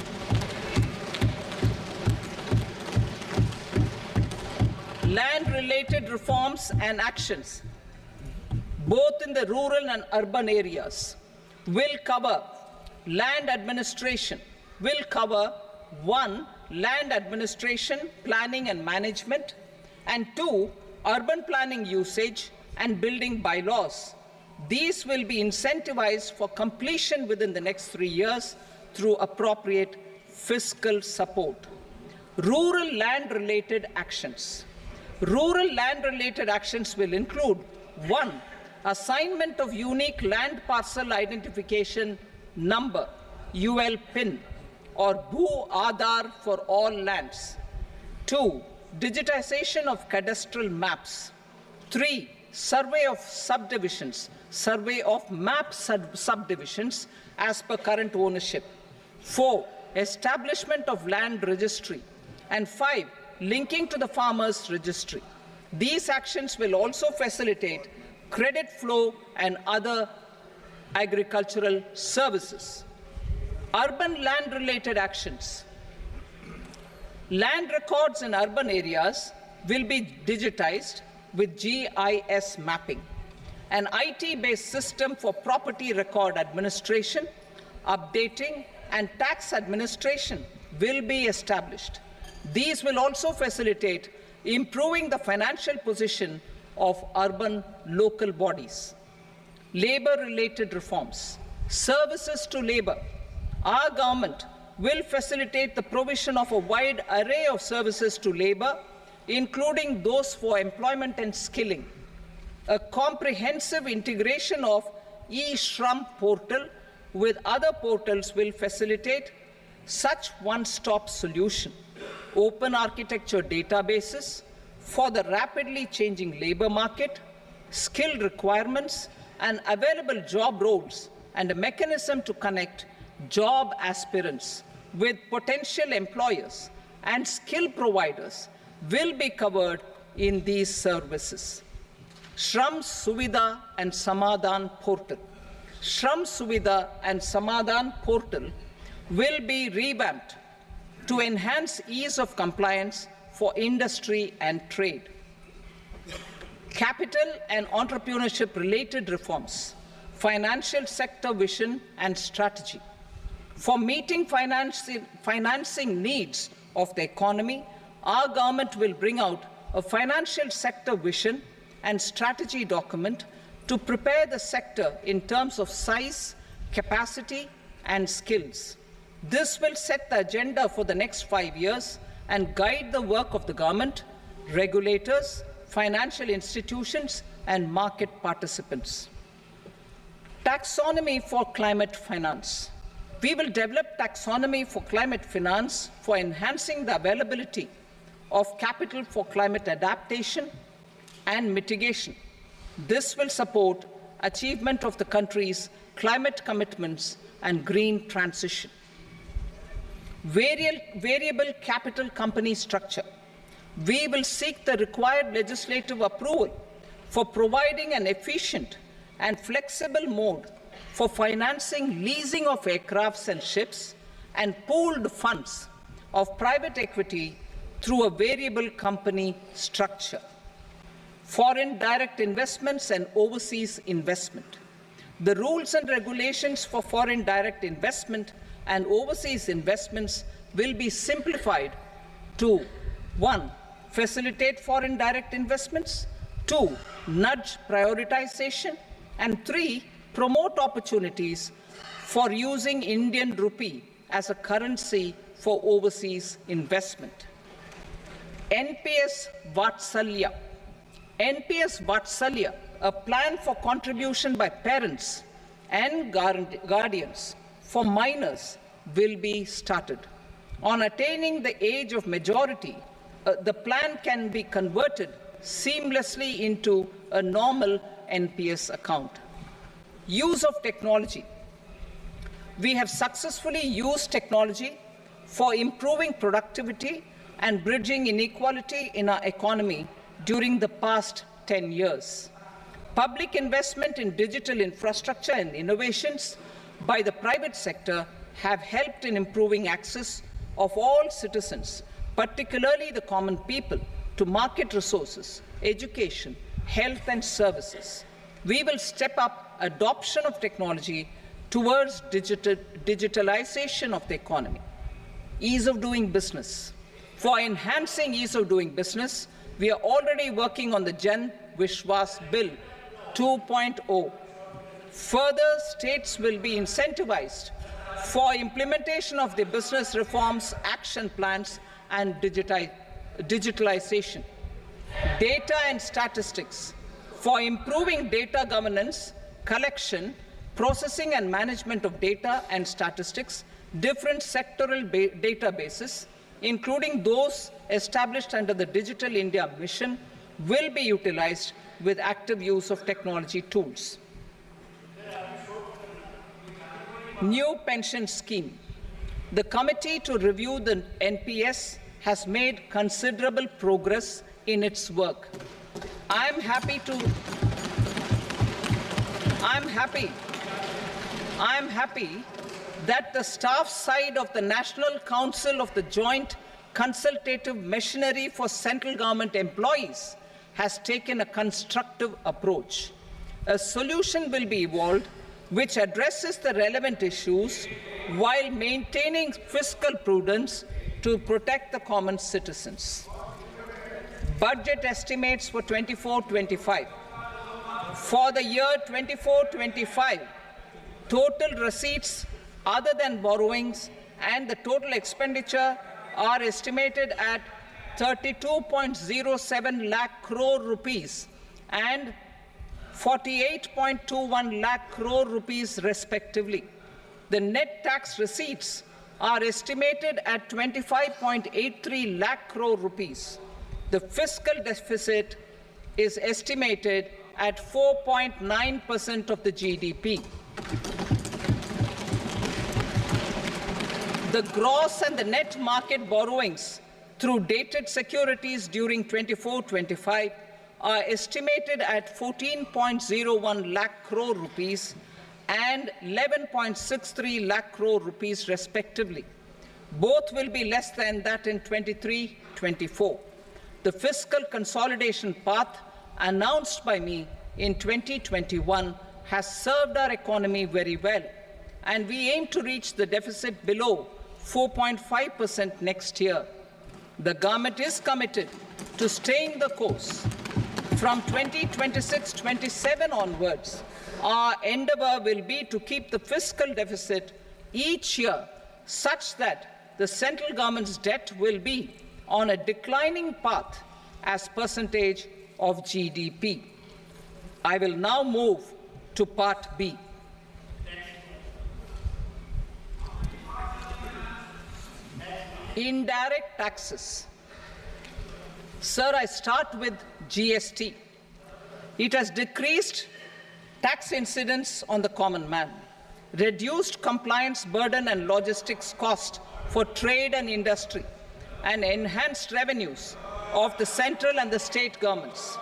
S1: Land-related reforms and actions, both in the rural and urban areas, will cover land administration, will cover 1. Land administration, planning and management, and 2. Urban planning usage and building bylaws. These will be incentivized for completion within the next 3 years through appropriate fiscal support. Rural land-related actions. Rural land-related actions will include 1. Assignment of unique land parcel identification number, UL PIN, or Bhu Aadhaar for all lands. 2. Digitization of cadastral maps. 3. Survey of subdivisions, survey of map subdivisions as per current ownership. 4. Establishment of land registry. And 5. Linking to the farmers registry. These actions will also facilitate credit flow and other agricultural services. Urban land-related actions. Land records in urban areas will be digitized with GIS mapping. An IT-based system for property record administration, updating, and tax administration will be established. These will also facilitate improving the financial position of urban local bodies. Labor-related reforms. Services to labor. Our government will facilitate the provision of a wide array of services to labor, including those for employment and skilling. A comprehensive integration of e-Shram portal with other portals will facilitate such one-stop solution. Open architecture databases for the rapidly changing labor market, skill requirements, and available job roles, and a mechanism to connect job aspirants with potential employers and skill providers will be covered in these services. Shram Suvidha and Samadhan portal. Shram Suvidha and Samadhan portal will be revamped to enhance ease of compliance for industry and trade. Capital and entrepreneurship related reforms, financial sector vision and strategy. For meeting financing needs of the economy, our government will bring out a financial sector vision and strategy document to prepare the sector in terms of size, capacity, and skills. This will set the agenda for the next 5 years and guide the work of the government, regulators, financial institutions, and market participants. Taxonomy for climate finance. We will develop taxonomy for climate finance for enhancing the availability of capital for climate adaptation and mitigation. This will support achievement of the country's climate commitments and green transition. Variable capital company structure. We will seek the required legislative approval for providing an efficient and flexible mode for financing leasing of aircrafts and ships and pooled funds of private equity through a variable company structure. Foreign direct investments and overseas investment. The rules and regulations for foreign direct investment and overseas investments will be simplified to 1. Facilitate foreign direct investments, 2. Nudge prioritization, and 3. Promote opportunities for using Indian rupee as a currency for overseas investment. NPS Vatsalya. NPS Vatsalya, a plan for contribution by parents and guardians for minors, will be started. On attaining the age of majority, the plan can be converted seamlessly into a normal NPS account. Use of technology. We have successfully used technology for improving productivity and bridging inequality in our economy during the past 10 years. Public investment in digital infrastructure and innovations by the private sector have helped in improving access of all citizens, particularly the common people, to market resources, education, health and services. We will step up adoption of technology towards digitalization of the economy. Ease of doing business. For enhancing ease of doing business, we are already working on the Jan Vishwas Bill 2.0. Further, states will be incentivized for implementation of the business reforms, action plans, and digitalization. Data and statistics. For improving data governance, collection, processing and management of data and statistics, different sectoral databases, including those established under the Digital India Mission, will be utilized with active use of technology tools. New pension scheme. The committee to review the NPS has made considerable progress in its work. I'm happy that the staff side of the National Council of the Joint Consultative Machinery for Central Government Employees has taken a constructive approach. A solution will be evolved which addresses the relevant issues while maintaining fiscal prudence to protect the common citizens. Budget estimates for 24-25. For the year 24-25, total receipts other than borrowings and the total expenditure are estimated at 32.07 lakh crore rupees and 48.21 lakh crore rupees respectively. The net tax receipts are estimated at 25.83 lakh crore rupees. The fiscal deficit is estimated at 4.9% of the GDP. The gross and the net market borrowings through dated securities during 24-25 are estimated at 14.01 lakh crore rupees and 11.63 lakh crore rupees respectively. Both will be less than that in 23-24. The fiscal consolidation path announced by me in 2021 has served our economy very well, and we aim to reach the deficit below 4.5% next year. The government is committed to staying the course. From 2026-27 onwards, our endeavor will be to keep the fiscal deficit each year such that the central government's debt will be on a declining path as percentage of GDP. I will now move to Part B. Indirect taxes. Sir, I start with GST. It has decreased tax incidence on the common man, reduced compliance burden and logistics cost for trade and industry, and enhanced revenues of the central and the state governments.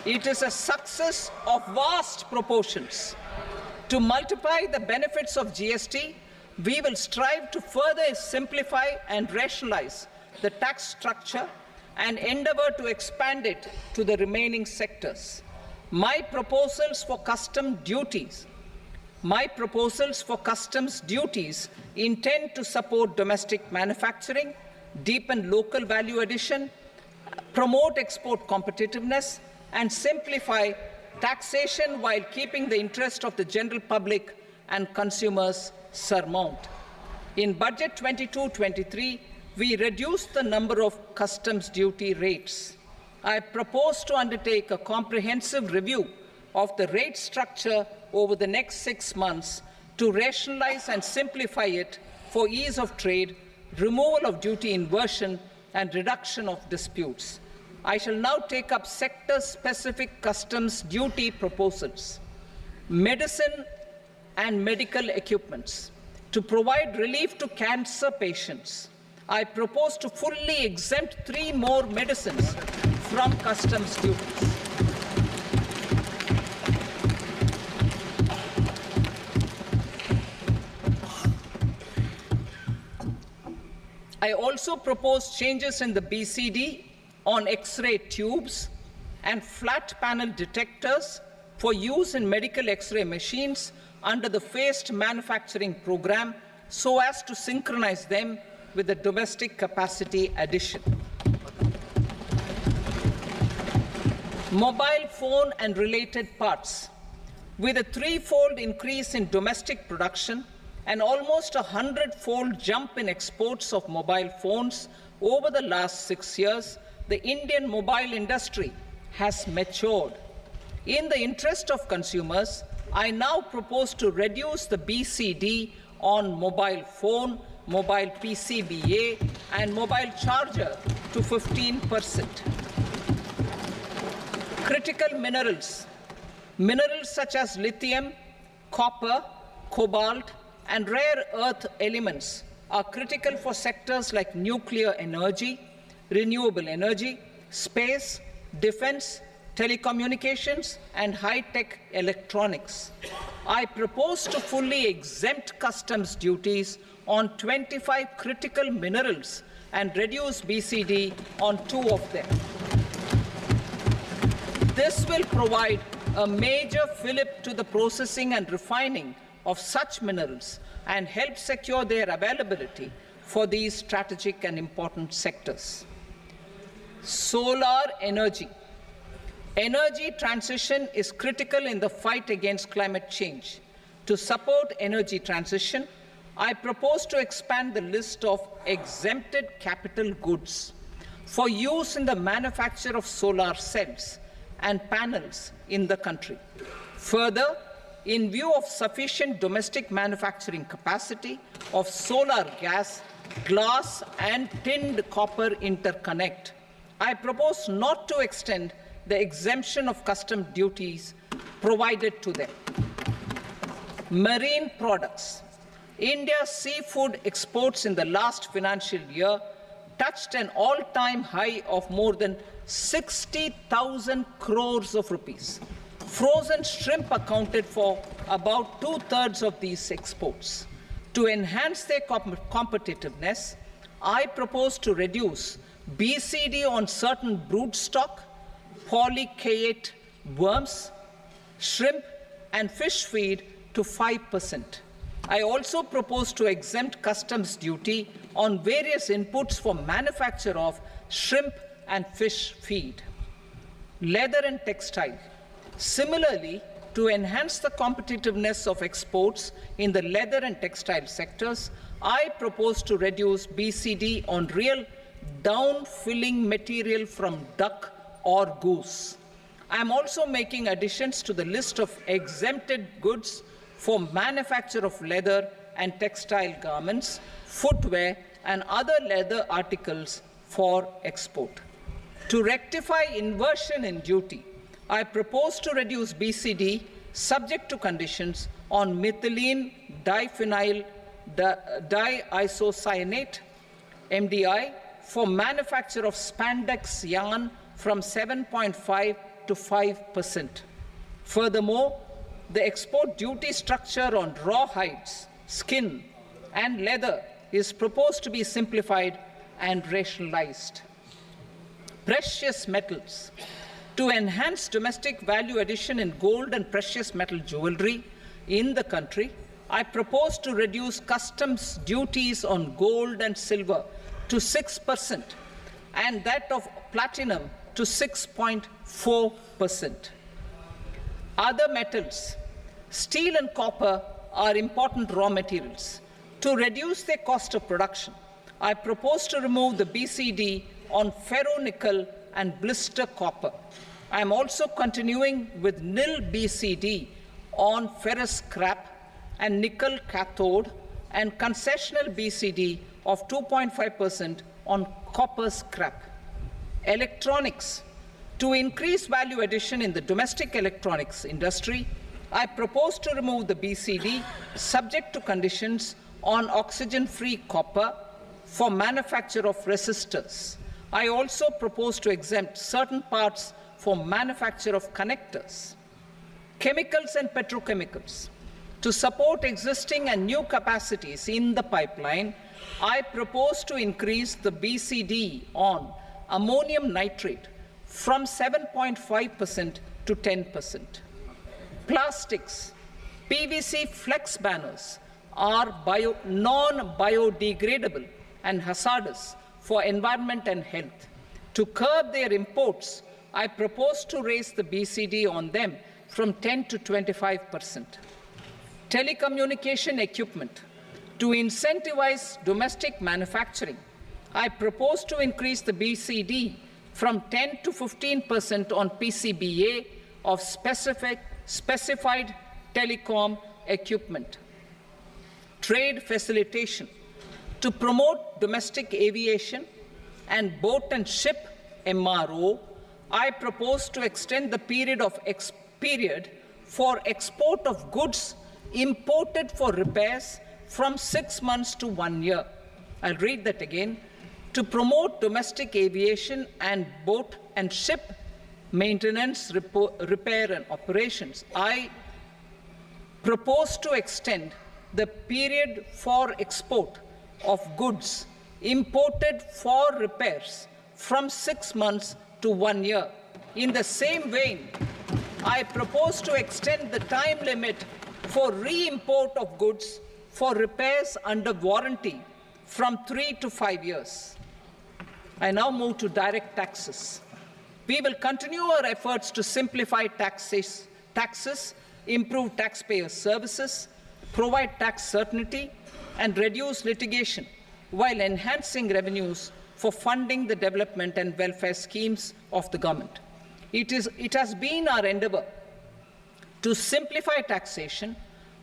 S1: It is a success of vast proportions. To multiply the benefits of GST, we will strive to further simplify and rationalize the tax structure and endeavor to expand it to the remaining sectors. My proposals for customs duties intend to support domestic manufacturing, deepen local value addition, promote export competitiveness, and simplify taxation while keeping the interest of the general public and consumers surmount. In Budget 22-23, we reduced the number of customs duty rates. I propose to undertake a comprehensive review of the rate structure over the next 6 months to rationalize and simplify it for ease of trade, removal of duty inversion, and reduction of disputes. I shall now take up sector-specific customs duty proposals. Medicine and medical equipments. To provide relief to cancer patients, I propose to fully exempt 3 more medicines from customs duties. I also propose changes in the BCD on X-ray tubes and flat panel detectors for use in medical X-ray machines under the phased manufacturing program so as to synchronize them with the domestic capacity addition. Mobile phone and related parts. With a 3-fold increase in domestic production and almost a 100-fold jump in exports of mobile phones over the last 6 years, the Indian mobile industry has matured. In the interest of consumers, I now propose to reduce the BCD on mobile phone, mobile PCBA, and mobile charger to 15%. Critical minerals. Minerals such as lithium, copper, cobalt, and rare earth elements are critical for sectors like nuclear energy, renewable energy, space, defense, telecommunications, and high-tech electronics. I propose to fully exempt customs duties on 25 critical minerals and reduce BCD on 2 of them. This will provide a major fillip to the processing and refining of such minerals and help secure their availability for these strategic and important sectors. Solar energy. Energy transition is critical in the fight against climate change. To support energy transition, I propose to expand the list of exempted capital goods for use in the manufacture of solar cells and panels in the country. Further, in view of sufficient domestic manufacturing capacity of solar gas, glass, and tinned copper interconnect, I propose not to extend the exemption of custom duties provided to them. Marine products. India's seafood exports in the last financial year touched an all-time high of more than 60,000 crores of rupees. Frozen shrimp accounted for about 2/3 of these exports. To enhance their competitiveness, I propose to reduce BCD on certain broodstock, polychaete worms, shrimp, and fish feed to 5%. I also propose to exempt customs duty on various inputs for manufacture of shrimp and fish feed. Leather and textile. Similarly, to enhance the competitiveness of exports in the leather and textile sectors, I propose to reduce BCD on real down-filling material from duck or goose. I am also making additions to the list of exempted goods for manufacture of leather and textile garments, footwear, and other leather articles for export. To rectify inversion in duty, I propose to reduce BCD subject to conditions on methylene diphenyl diisocyanate, MDI, for manufacture of spandex yarn from 7.5 to 5%. Furthermore, the export duty structure on raw hides, skin, and leather is proposed to be simplified and rationalized. Precious metals. To enhance domestic value addition in gold and precious metal jewelry in the country, I propose to reduce customs duties on gold and silver to 6% and that of platinum to 6.4%. Other metals. Steel and copper are important raw materials. To reduce their cost of production, I propose to remove the BCD on ferronickel and blister copper. I am also continuing with nil BCD on ferrous scrap and nickel cathode and concessional BCD of 2.5% on copper scrap. Electronics. To increase value addition in the domestic electronics industry, I propose to remove the BCD subject to conditions on oxygen-free copper, for manufacture of resistors. I also propose to exempt certain parts for manufacture of connectors. Chemicals and petrochemicals. To support existing and new capacities in the pipeline, I propose to increase the BCD on ammonium nitrate from 7.5% to 10%. Plastics. PVC flex banners are non-biodegradable and hazardous for environment and health. To curb their imports, I propose to raise the BCD on them from 10 to 25%. Telecommunication equipment. To incentivize domestic manufacturing, I propose to increase the BCD from 10 to 15% on PCBA of specified telecom equipment. Trade facilitation. To promote domestic aviation and boat and ship MRO, I propose to extend the period for export of goods imported for repairs from 6 months to 1 year. I'll read that again. To promote domestic aviation and boat and ship maintenance, repair and operations, I propose to extend the period for export of goods imported for repairs from 6 months to 1 year. In the same vein, I propose to extend the time limit for re-import of goods for repairs under warranty from 3 to 5 years. I now move to direct taxes. We will continue our efforts to simplify taxes, improve taxpayer services, provide tax certainty, and reduce litigation while enhancing revenues for funding the development and welfare schemes of the government. It has been our endeavor to simplify taxation.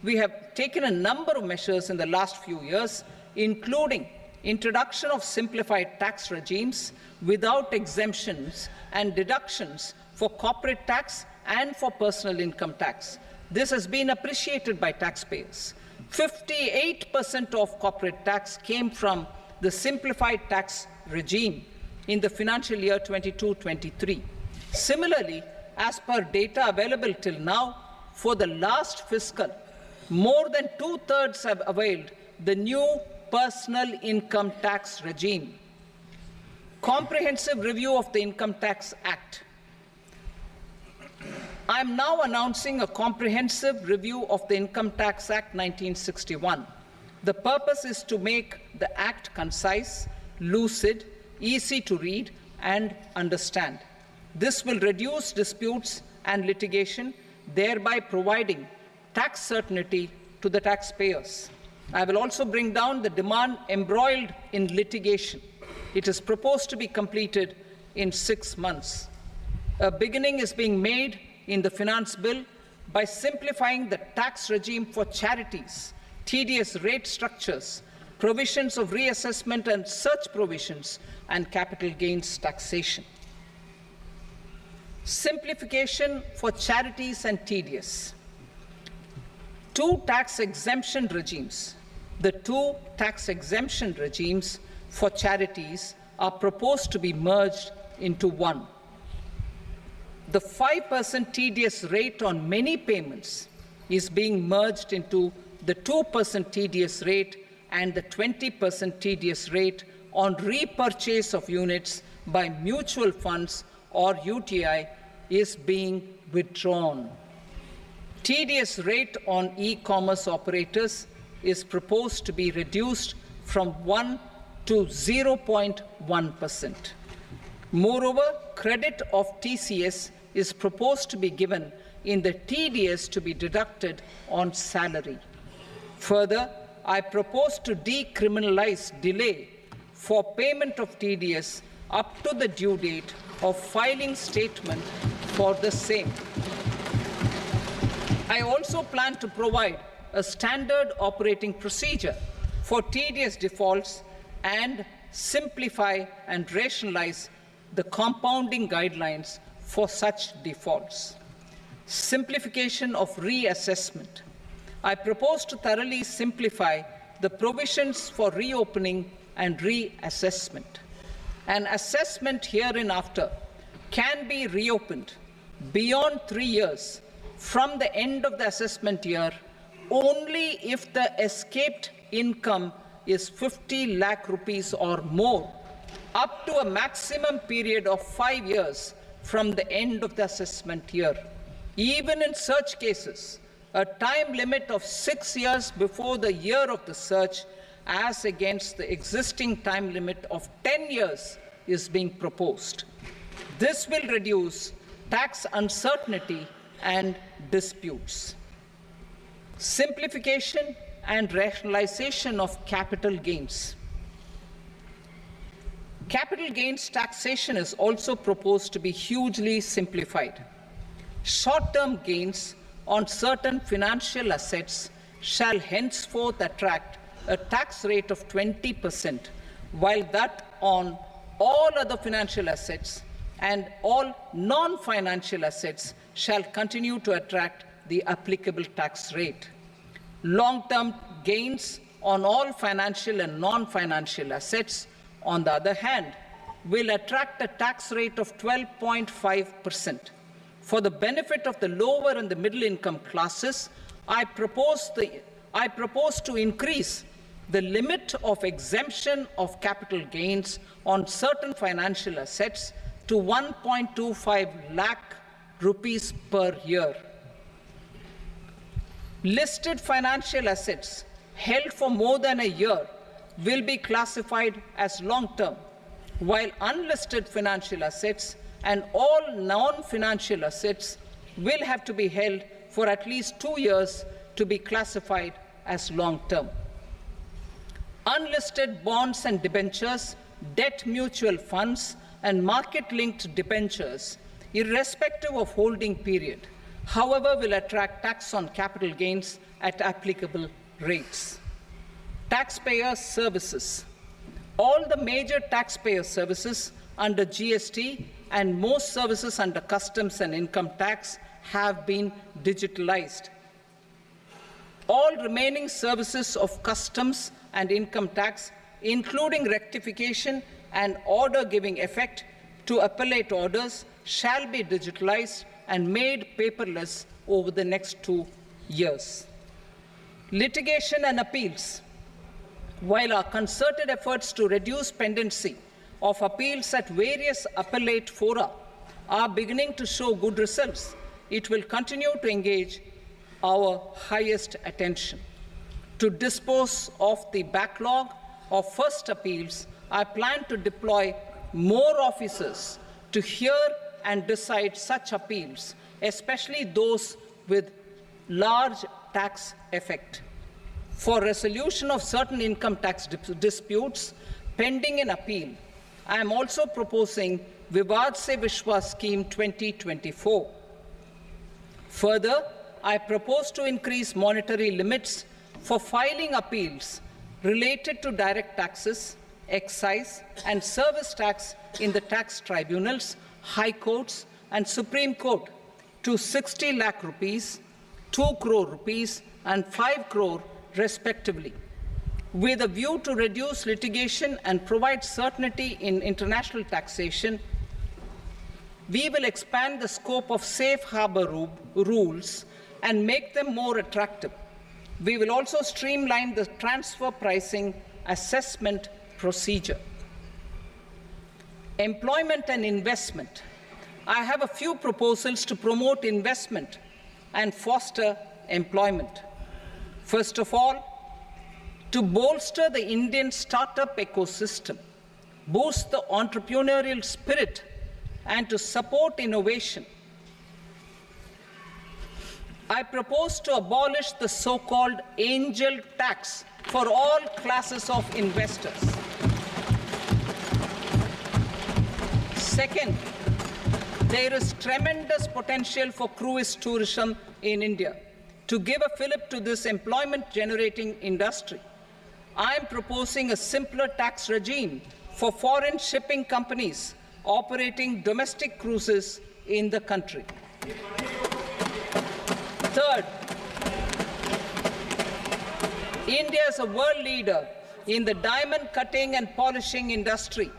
S1: We have taken a number of measures in the last few years, including introduction of simplified tax regimes without exemptions and deductions for corporate tax and for personal income tax. This has been appreciated by taxpayers. 58% of corporate tax came from the simplified tax regime in the financial year 22-23. Similarly, as per data available till now, for the last fiscal, more than 2/3 have availed the new personal income tax regime. Comprehensive review of the Income Tax Act. I am now announcing a comprehensive review of the Income Tax Act 1961. The purpose is to make the Act concise, lucid, easy to read and understand. This will reduce disputes and litigation, thereby providing tax certainty to the taxpayers. I will also bring down the demand embroiled in litigation. It is proposed to be completed in 6 months. A beginning is being made in the finance bill by simplifying the tax regime for charities, tedious rate structures, provisions of reassessment and such provisions, and capital gains taxation. Simplification for charities and tedious. Two tax exemption regimes. The two tax exemption regimes for charities are proposed to be merged into one. The 5% tedious rate on many payments is being merged into the 2% tedious rate, and the 20% tedious rate on repurchase of units by mutual funds or UTI is being withdrawn. Tedious rate on e-commerce operators is proposed to be reduced from 1 to 0.1%. Moreover, credit of TCS is proposed to be given in the TDS to be deducted on salary. Further, I propose to decriminalize delay for payment of TDS up to the due date of filing statement for the same. I also plan to provide a standard operating procedure for TDS defaults and simplify and rationalize the compounding guidelines for such defaults. Simplification of reassessment. I propose to thoroughly simplify the provisions for reopening and reassessment. An assessment hereinafter can be reopened beyond 3 years from the end of the assessment year only if the escaped income is 50 lakh rupees or more, up to a maximum period of 5 years from the end of the assessment year. Even in such cases, a time limit of 6 years before the year of the search, as against the existing time limit of 10 years, is being proposed. This will reduce tax uncertainty and disputes. Simplification and rationalization of capital gains. Capital gains taxation is also proposed to be hugely simplified. Short-term gains on certain financial assets shall henceforth attract a tax rate of 20%, while that on all other financial assets and all non-financial assets shall continue to attract the applicable tax rate. Long-term gains on all financial and non-financial assets, on the other hand, will attract a tax rate of 12.5%. For the benefit of the lower and the middle income classes, I propose to increase the limit of exemption of capital gains on certain financial assets to 1.25 lakh rupees per year. Listed financial assets held for more than a year will be classified as long-term, while unlisted financial assets and all non-financial assets will have to be held for at least 2 years to be classified as long-term. Unlisted bonds and debentures, debt mutual funds, and market-linked debentures, irrespective of holding period, however, will attract tax on capital gains at applicable rates. Taxpayer services. All the major taxpayer services under GST and most services under customs and income tax have been digitalized. All remaining services of customs and income tax, including rectification and order giving effect to appellate orders, shall be digitalized and made paperless over the next 2 years. Litigation and appeals. While our concerted efforts to reduce pendency of appeals at various appellate fora are beginning to show good results, it will continue to engage our highest attention. To dispose of the backlog of first appeals, I plan to deploy more officers to hear and decide such appeals, especially those with large tax effect. For resolution of certain income tax disputes pending in appeal, I am also proposing Vivad Se Vishwas Scheme 2024. Further, I propose to increase monetary limits for filing appeals related to direct taxes, excise, and service tax in the tax tribunals, high courts, and Supreme Court to 60 lakh rupees, 2 crore rupees, and 5 crore respectively. With a view to reduce litigation and provide certainty in international taxation, we will expand the scope of safe harbor rules and make them more attractive. We will also streamline the transfer pricing assessment procedure. Employment and investment. I have a few proposals to promote investment and foster employment. First of all, to bolster the Indian startup ecosystem, boost the entrepreneurial spirit, and to support innovation, I propose to abolish the so-called angel tax for all classes of investors. Second, there is tremendous potential for cruise tourism in India. To give a fillip to this employment-generating industry, I am proposing a simpler tax regime for foreign shipping companies operating domestic cruises in the country. Third, India is a world leader in the diamond cutting and polishing industry,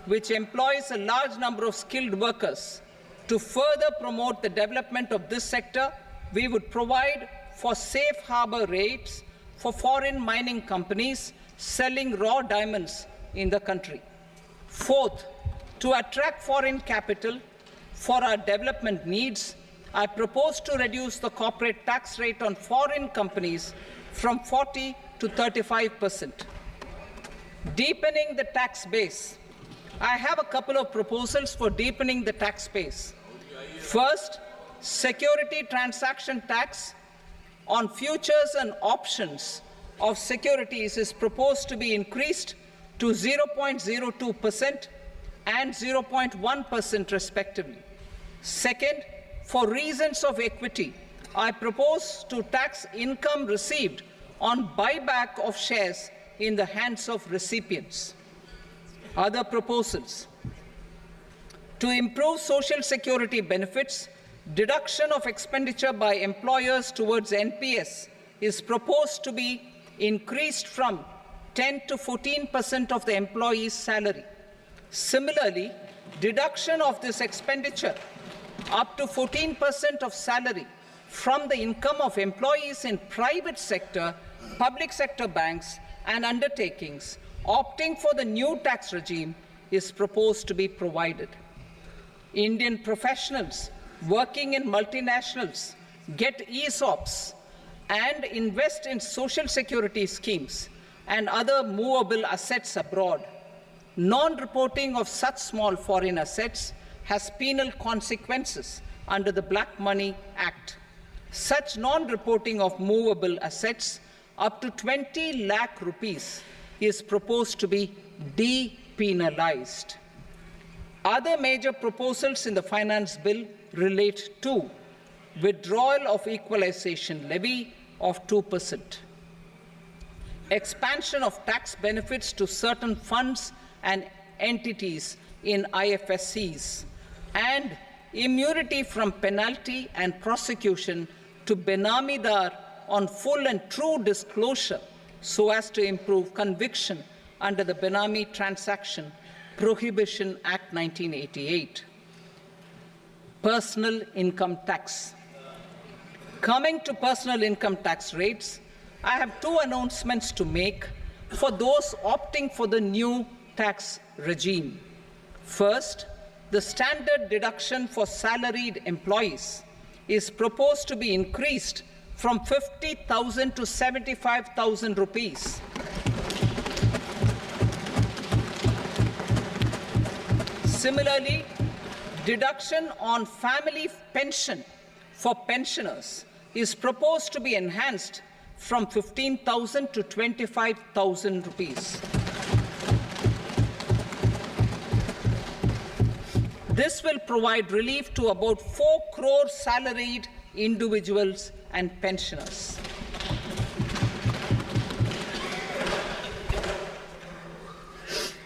S1: which employs a large number of skilled workers. To further promote the development of this sector, we would provide for safe harbor rates for foreign mining companies selling raw diamonds in the country. Fourth, to attract foreign capital for our development needs, I propose to reduce the corporate tax rate on foreign companies from 40 to 35%. Deepening the tax base. I have a couple of proposals for deepening the tax base. First, security transaction tax on futures and options of securities is proposed to be increased to 0.02% and 0.1% respectively. Second, for reasons of equity, I propose to tax income received on buyback of shares in the hands of recipients. Other proposals: to improve social security benefits, deduction of expenditure by employers towards NPS is proposed to be increased from 10 to 14% of the employee's salary. Similarly, deduction of this expenditure up to 14% of salary from the income of employees in private sector, public sector banks and undertakings opting for the new tax regime is proposed to be provided. Indian professionals working in multinationals get ESOPs and invest in social security schemes and other movable assets abroad. Non-reporting of such small foreign assets has penal consequences under the Black Money Act. Such non-reporting of movable assets up to 20 lakh rupees is proposed to be depenalized. Other major proposals in the finance bill relate to withdrawal of equalization levy of 2%, expansion of tax benefits to certain funds and entities in IFSCs, and immunity from penalty and prosecution to Benamidar on full and true disclosure so as to improve conviction under the Benami Transaction Prohibition Act 1988. Personal income tax. Coming to personal income tax rates, I have two announcements to make for those opting for the new tax regime. First, the standard deduction for salaried employees is proposed to be increased from 50,000 to 75,000 rupees. Similarly, deduction on family pension for pensioners is proposed to be enhanced from 15,000 to 25,000 rupees. This will provide relief to about 4 crore salaried individuals and pensioners.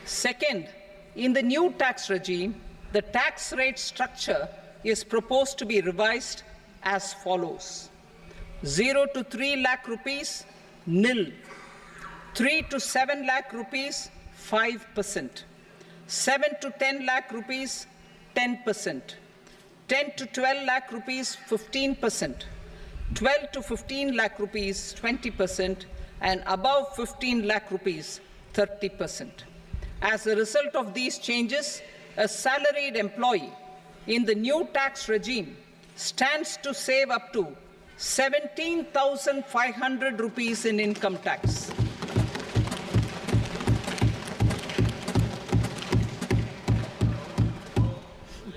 S1: Second, in the new tax regime, the tax rate structure is proposed to be revised as follows: 0 to 3 lakh rupees, nil; 3 to 7 lakh rupees, 5%; 7 to 10 lakh rupees, 10%; 10 to 12 lakh rupees, 15%; 12 to 15 lakh rupees, 20%; and above 15 lakh rupees, 30%. As a result of these changes, a salaried employee in the new tax regime stands to save up to 17,500 rupees in income tax.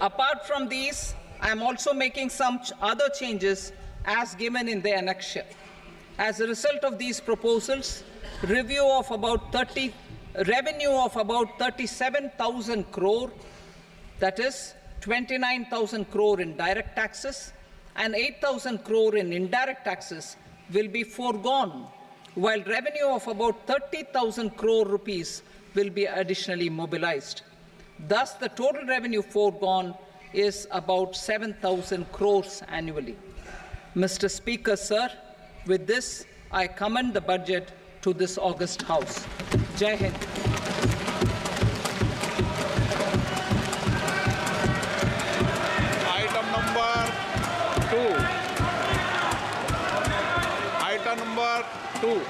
S1: Apart from these, I am also making some other changes as given in the annexure. As a result of these proposals, revenue of about 37,000 crore, that is 29,000 crore in direct taxes and 8,000 crore in indirect taxes, will be foregone, while revenue of about 30,000 crore rupees will be additionally mobilized. Thus, the total revenue foregone is about 7,000 crores annually. Mr. Speaker, sir, with this, I commend the budget to this august House. Jai Hind.
S2: Item number 2. Item number 2.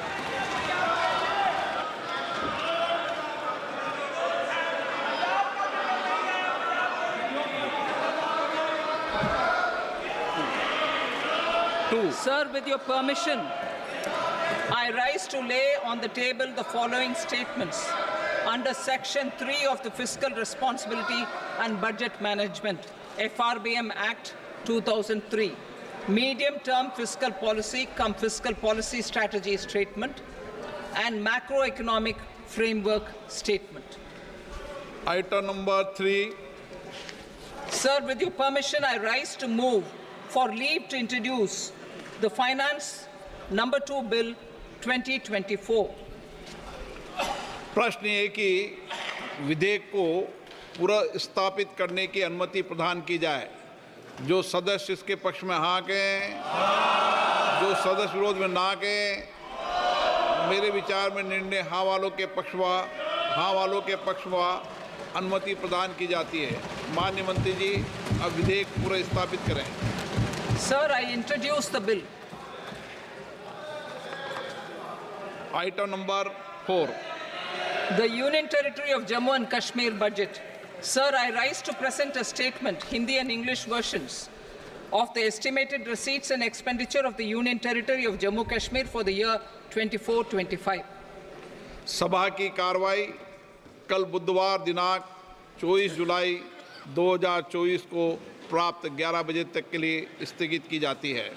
S1: Sir, with your permission, I rise to lay on the table the following statements under Section 3 of the Fiscal Responsibility and Budget Management, FRBM Act 2003, medium-term fiscal policy cum fiscal policy strategy statement and macroeconomic framework statement.
S2: Item number 3.
S1: Sir, with your permission, I rise to move for leave to introduce the Finance Number 2 Bill 2024.
S2: प्रश्न ये कि विधेयक को पुनर्स्थापित करने की अनुमति प्रदान की जाए। जो सदस्य इसके पक्ष में हाँ कहें, जो सदस्य विरोध में ना कहें। मेरे विचार में निर्णय हाँ वालों के पक्ष में अनुमति प्रदान की जाती है। माननीय मंत्री जी, अब विधेयक पुनर्स्थापित करें।
S1: Sir, I introduce the bill.
S2: Item number 4.
S1: The Union Territory of Jammu and Kashmir budget. Sir, I rise to present a statement, Hindi and English versions, of the estimated receipts and expenditure of the Union Territory of Jammu and Kashmir for the year 24-25.
S2: सभा की कार्रवाई कल बुधवार दिनांक 24 जुलाई 2024 को प्राप्त 11 बजे तक के लिए स्थगित की जाती है।